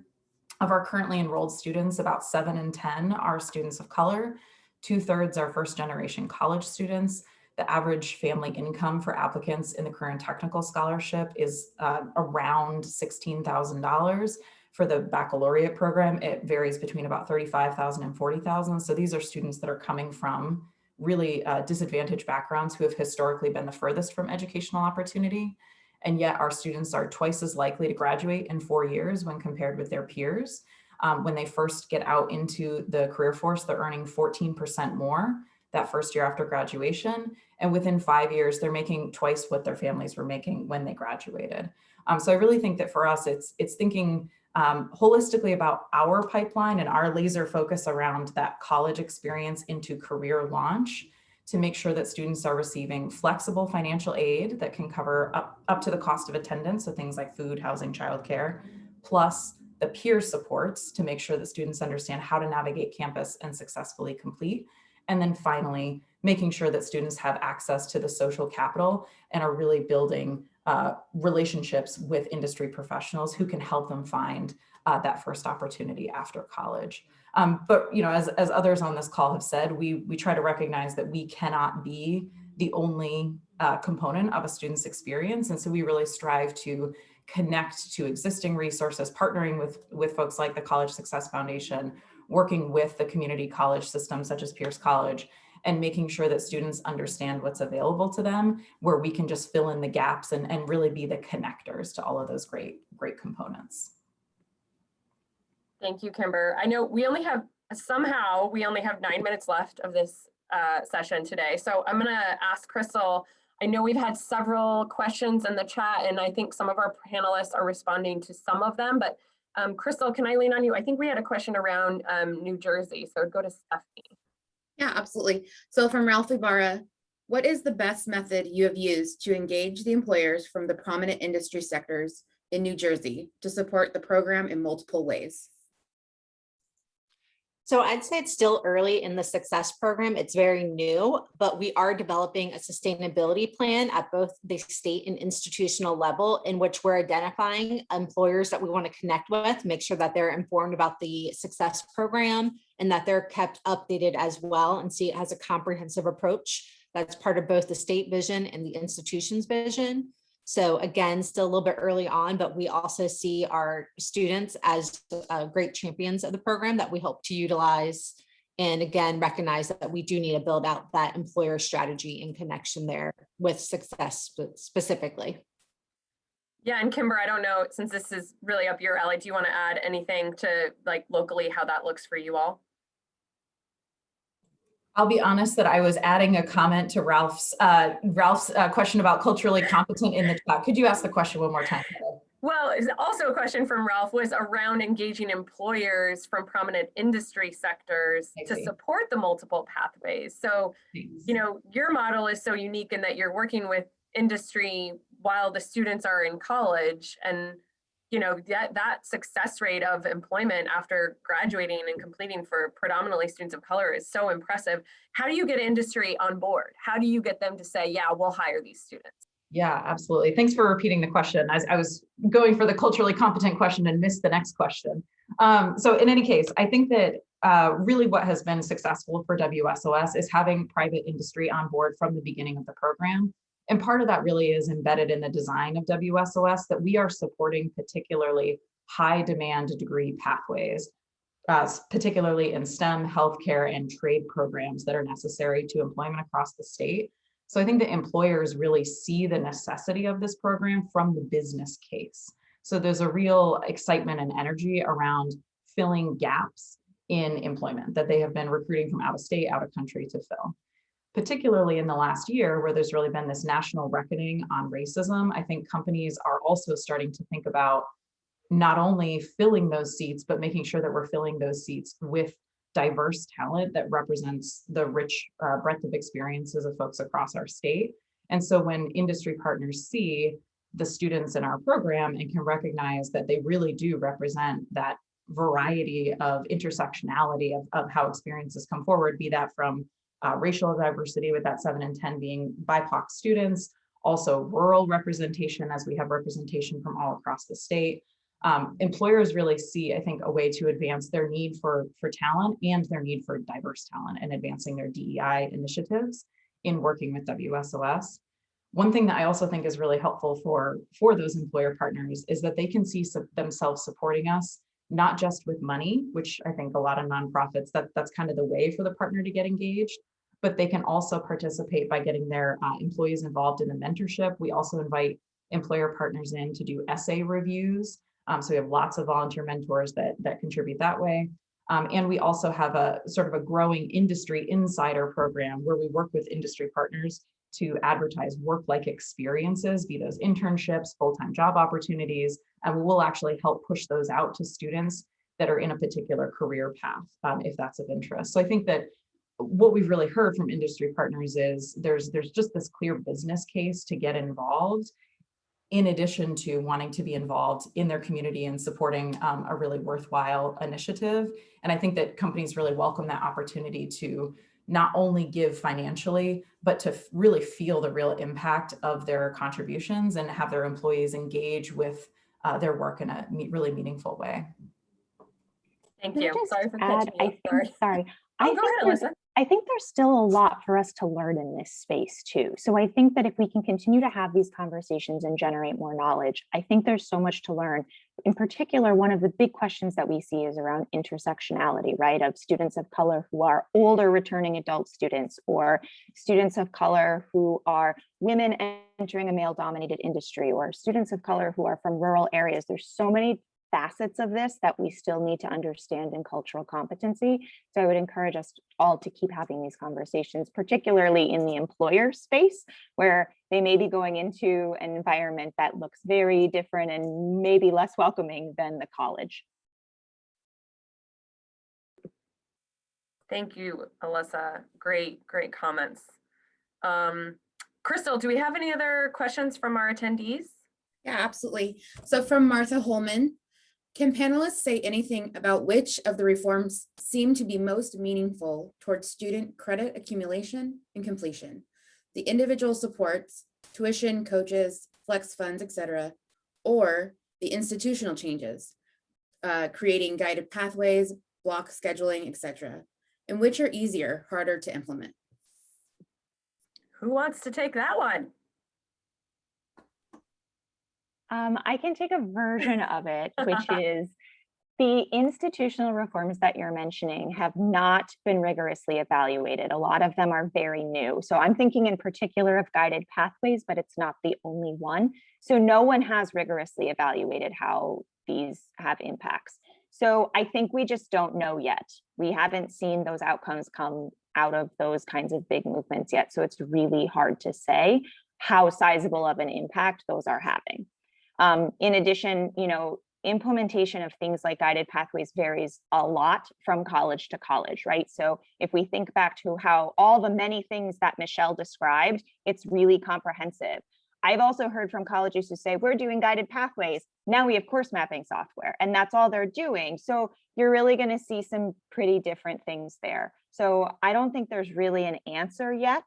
H: Of our currently enrolled students, about 7 in 10 are students of color. 2/3 are first-generation college students. The average family income for applicants in the Career and Technical Scholarship is around $16,000. For the baccalaureate program, it varies between about $35,000 and $40,000. So these are students that are coming from really disadvantaged backgrounds who have historically been the furthest from educational opportunity. And yet our students are twice as likely to graduate in 4 years when compared with their peers. When they first get out into the career force, they're earning 14% more that first year after graduation. And within 5 years, they're making twice what their families were making when they graduated. So I really think that for us, it's thinking holistically about our pipeline and our laser focus around that college experience into career launch to make sure that students are receiving flexible financial aid that can cover up to the cost of attendance, so things like food, housing, childcare, plus the peer supports to make sure that students understand how to navigate campus and successfully complete, And then finally, making sure that students have access to the social capital and are really building relationships with industry professionals who can help them find that first opportunity after college. But as others on this call have said, we try to recognize that we cannot be the only component of a student's experience. And so we really strive to connect to existing resources, partnering with folks like the College Success Foundation, working with the community college system such as Pierce College, and making sure that students understand what's available to them, where we can just fill in the gaps and really be the connectors to all of those great components.
A: Thank you, Kimber. I know somehow we only have 9 minutes left of this session today. So I'm gonna ask Crystal, I know we've had several questions in the chat and I think some of our panelists are responding to some of them, but Crystal, can I lean on you? I think we had a question around New Jersey, so go to Stephanie.
I: Yeah, absolutely. So from Ralph Ibarra, what is the best method you have used to engage the employers from the prominent industry sectors in New Jersey to support the program in multiple ways?
D: So I'd say it's still early in the success program. It's very new, but we are developing a sustainability plan at both the state and institutional level in which we're identifying employers that we want to connect with, make sure that they're informed about the success program and that they're kept updated as well, and see it has a comprehensive approach that's part of both the state vision and the institution's vision. So again, still a little bit early on, but we also see our students as great champions of the program that we hope to utilize. And again, recognize that we do need to build out that employer strategy in connection there with success specifically.
A: Yeah, and Kimber, I don't know, since this is really up your alley, do you want to add anything to like locally how that looks for you all?
H: I'll be honest that I was adding a comment to Ralph's question about culturally competent in the chat. Could you ask the question one more time?
A: Well, also a question from Ralph was around engaging employers from prominent industry sectors to support the multiple pathways. So, your model is so unique in that you're working with industry while the students are in college, and that success rate of employment after graduating and completing for predominantly students of color is so impressive. How do you get industry on board? How do you get them to say, yeah, we'll hire these students?
H: Yeah, absolutely. Thanks for repeating the question. I was going for the culturally competent question and missed the next question. So in any case, I think that really what has been successful for WSOS is having private industry on board from the beginning of the program. And part of that really is embedded in the design of WSOS, that we are supporting particularly high demand degree pathways, particularly in STEM, healthcare, and trade programs that are necessary to employment across the state. So I think that employers really see the necessity of this program from the business case. So there's a real excitement and energy around filling gaps in employment that they have been recruiting from out of state, out of country to fill. Particularly in the last year, where there's really been this national reckoning on racism, I think companies are also starting to think about not only filling those seats, but making sure that we're filling those seats with diverse talent that represents the rich breadth of experiences of folks across our state. And so when industry partners see the students in our program and can recognize that they really do represent that variety of intersectionality of how experiences come forward, be that from racial diversity with that 7 in 10 being BIPOC students, also rural representation as we have representation from all across the state. Employers really see, I think, a way to advance their need for talent and their need for diverse talent and advancing their DEI initiatives in working with WSOS. One thing that I also think is really helpful for those employer partners is that they can see themselves supporting us, not just with money, which I think a lot of nonprofits, that's kind of the way for the partner to get engaged, but they can also participate by getting their employees involved in the mentorship. We also invite employer partners in to do essay reviews. So we have lots of volunteer mentors that contribute that way. And we also have a sort of a growing industry insider program where we work with industry partners to advertise work-like experiences, be those internships, full-time job opportunities, and we'll actually help push those out to students that are in a particular career path, if that's of interest. So I think that what we've really heard from industry partners is there's just this clear business case to get involved, in addition to wanting to be involved in their community and supporting a really worthwhile initiative. And I think that companies really welcome that opportunity to not only give financially, but to really feel the real impact of their contributions and have their employees engage with their work in a really meaningful way.
A: Thank
C: Can I
A: you.
C: just
A: Sorry for
C: add,
A: catching you. Sorry.
C: I
A: Oh, go
C: think
A: ahead,
C: there's-
A: Alyssa.
C: I think there's still a lot for us to learn in this space too. So I think that if we can continue to have these conversations and generate more knowledge, I think there's so much to learn. In particular, one of the big questions that we see is around intersectionality, right? Of students of color who are older returning adult students, or students of color who are women entering a male-dominated industry, or students of color who are from rural areas. There's so many facets of this that we still need to understand in cultural competency. So I would encourage us all to keep having these conversations, particularly in the employer space, where they may be going into an environment that looks very different and maybe less welcoming than the college.
A: Thank you, Alyssa. Great comments. Crystal, do we have any other questions from our attendees?
I: Yeah, absolutely. So from Martha Holman, can panelists say anything about which of the reforms seem to be most meaningful towards student credit accumulation and completion? The individual supports, tuition, coaches, flex funds, etc., or the institutional changes, creating guided pathways, block scheduling, etc., and which are easier, harder to implement?
A: Who wants to take that one?
C: I can take a version of it, which is the institutional reforms that you're mentioning have not been rigorously evaluated. A lot of them are very new. So I'm thinking in particular of guided pathways, but it's not the only one. So no one has rigorously evaluated how these have impacts. So I think we just don't know yet. We haven't seen those outcomes come out of those kinds of big movements yet. So it's really hard to say how sizable of an impact those are having. In addition, implementation of things like guided pathways varies a lot from college to college, right? So if we think back to how all the many things that Michelle described, it's really comprehensive. I've also heard from colleges who say, we're doing guided pathways. Now we have course mapping software, and that's all they're doing. So you're really going to see some pretty different things there. So I don't think there's really an answer yet,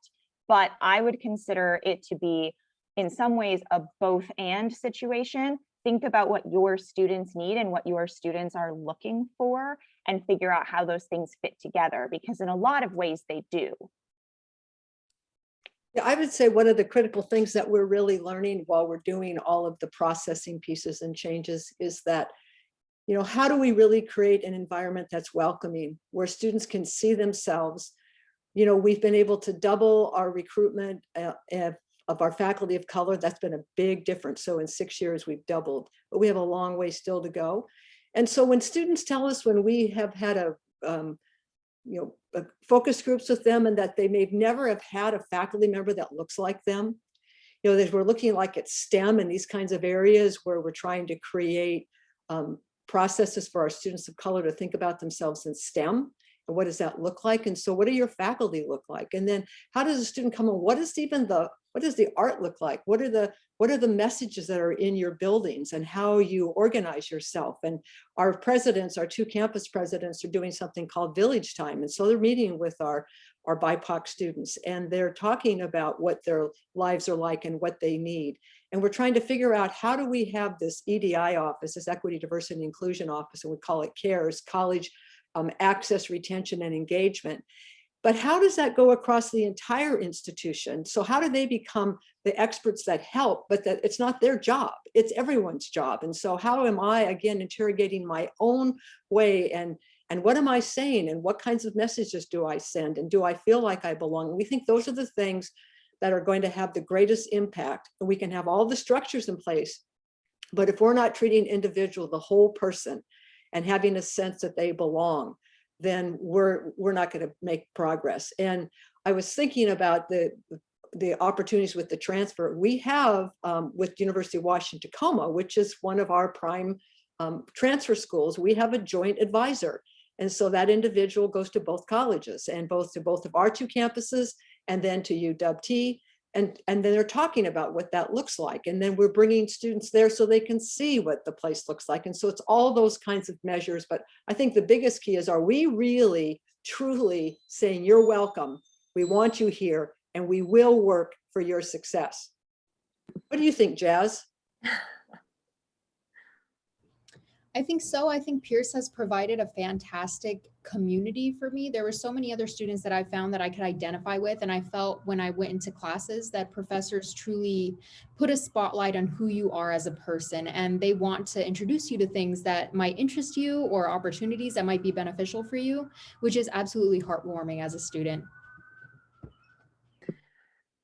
C: but I would consider it to be in some ways a both and situation. Think about what your students need and what your students are looking for, and figure out how those things fit together, because in a lot of ways they do.
E: Yeah, I would say one of the critical things that we're really learning while we're doing all of the processing pieces and changes is that, how do we really create an environment that's welcoming, where students can see themselves? We've been able to double our recruitment of our faculty of color. That's been a big difference. So in 6 years, we've doubled, but we have a long way still to go. And so when students tell us, when we have had focus groups with them, and that they may never have had a faculty member that looks like them, that we're looking like at STEM and these kinds of areas where we're trying to create processes for our students of color to think about themselves in STEM. And what does that look like? And so what do your faculty look like? And then how does a student come on? What does the art look like? What are the messages that are in your buildings, and how you organize yourself? And our presidents, our 2 campus presidents, are doing something called Village Time. And so they're meeting with our BIPOC students, and they're talking about what their lives are like and what they need. And we're trying to figure out, how do we have this EDI office, this Equity, Diversity, and Inclusion office, and we call it CARES, College Access, Retention, and Engagement. But how does that go across the entire institution? So how do they become the experts that help, but that it's not their job, it's everyone's job? And so how am I, again, interrogating my own way, and what am I saying, and what kinds of messages do I send, and do I feel like I belong? And we think those are the things that are going to have the greatest impact. And we can have all the structures in place, but if we're not treating individual, the whole person, and having a sense that they belong, then we're not going to make progress. And I was thinking about the opportunities with the transfer we have with University of Washington Tacoma, which is one of our prime transfer schools. We have a joint advisor, and so that individual goes to both colleges, and to both of our 2 campuses, and then to UW-T. And then they're talking about what that looks like. And then we're bringing students there so they can see what the place looks like. And so it's all those kinds of measures. But I think the biggest key is, are we really truly saying, you're welcome, we want you here, and we will work for your success. What do you think, Jazz?
F: I think so. I think Pierce has provided a fantastic community for me. There were so many other students that I found that I could identify with. And I felt when I went into classes that professors truly put a spotlight on who you are as a person. And they want to introduce you to things that might interest you or opportunities that might be beneficial for you, which is absolutely heartwarming as a student.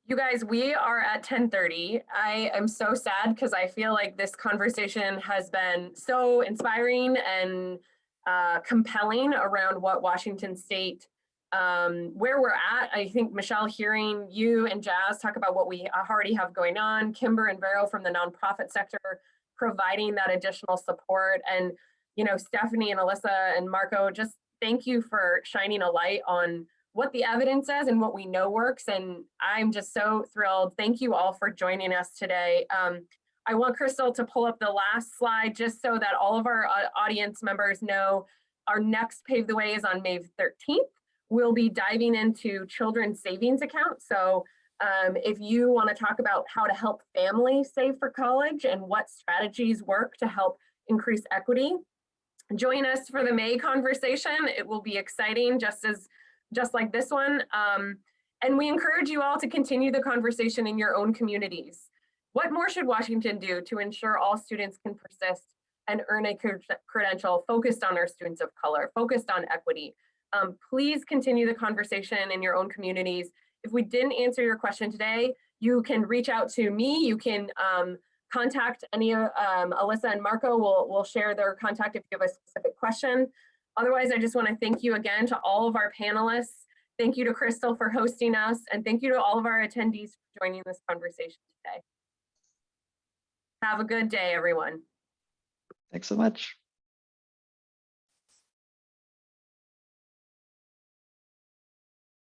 A: You guys, we are at 10:30. I am so sad because I feel like this conversation has been so inspiring and compelling around what Washington State, where we're at. I think, Michelle, hearing you and Jazz talk about what we already have going on, Kimber and Vero from the nonprofit sector providing that additional support, and Stephanie and Alyssa and Marco, just thank you for shining a light on what the evidence says and what we know works. And I'm just so thrilled. Thank you all for joining us today. I want Crystal to pull up the last slide just so that all of our audience members know our next Pave the Way is on May 13th. We'll be diving into children's savings accounts. So if you want to talk about how to help families save for college and what strategies work to help increase equity, join us for the May conversation. It will be exciting, just like this one. And we encourage you all to continue the conversation in your own communities. What more should Washington do to ensure all students can persist and earn a credential focused on our students of color, focused on equity? Please continue the conversation in your own communities. If we didn't answer your question today, you can reach out to me. You can contact any of Alyssa and Marco will share their contact if you have a specific question. Otherwise, I just want to thank you again to all of our panelists. Thank you to Crystal for hosting us, and thank you to all of our attendees for joining this conversation today. Have a good day, everyone.
B: Thanks so much.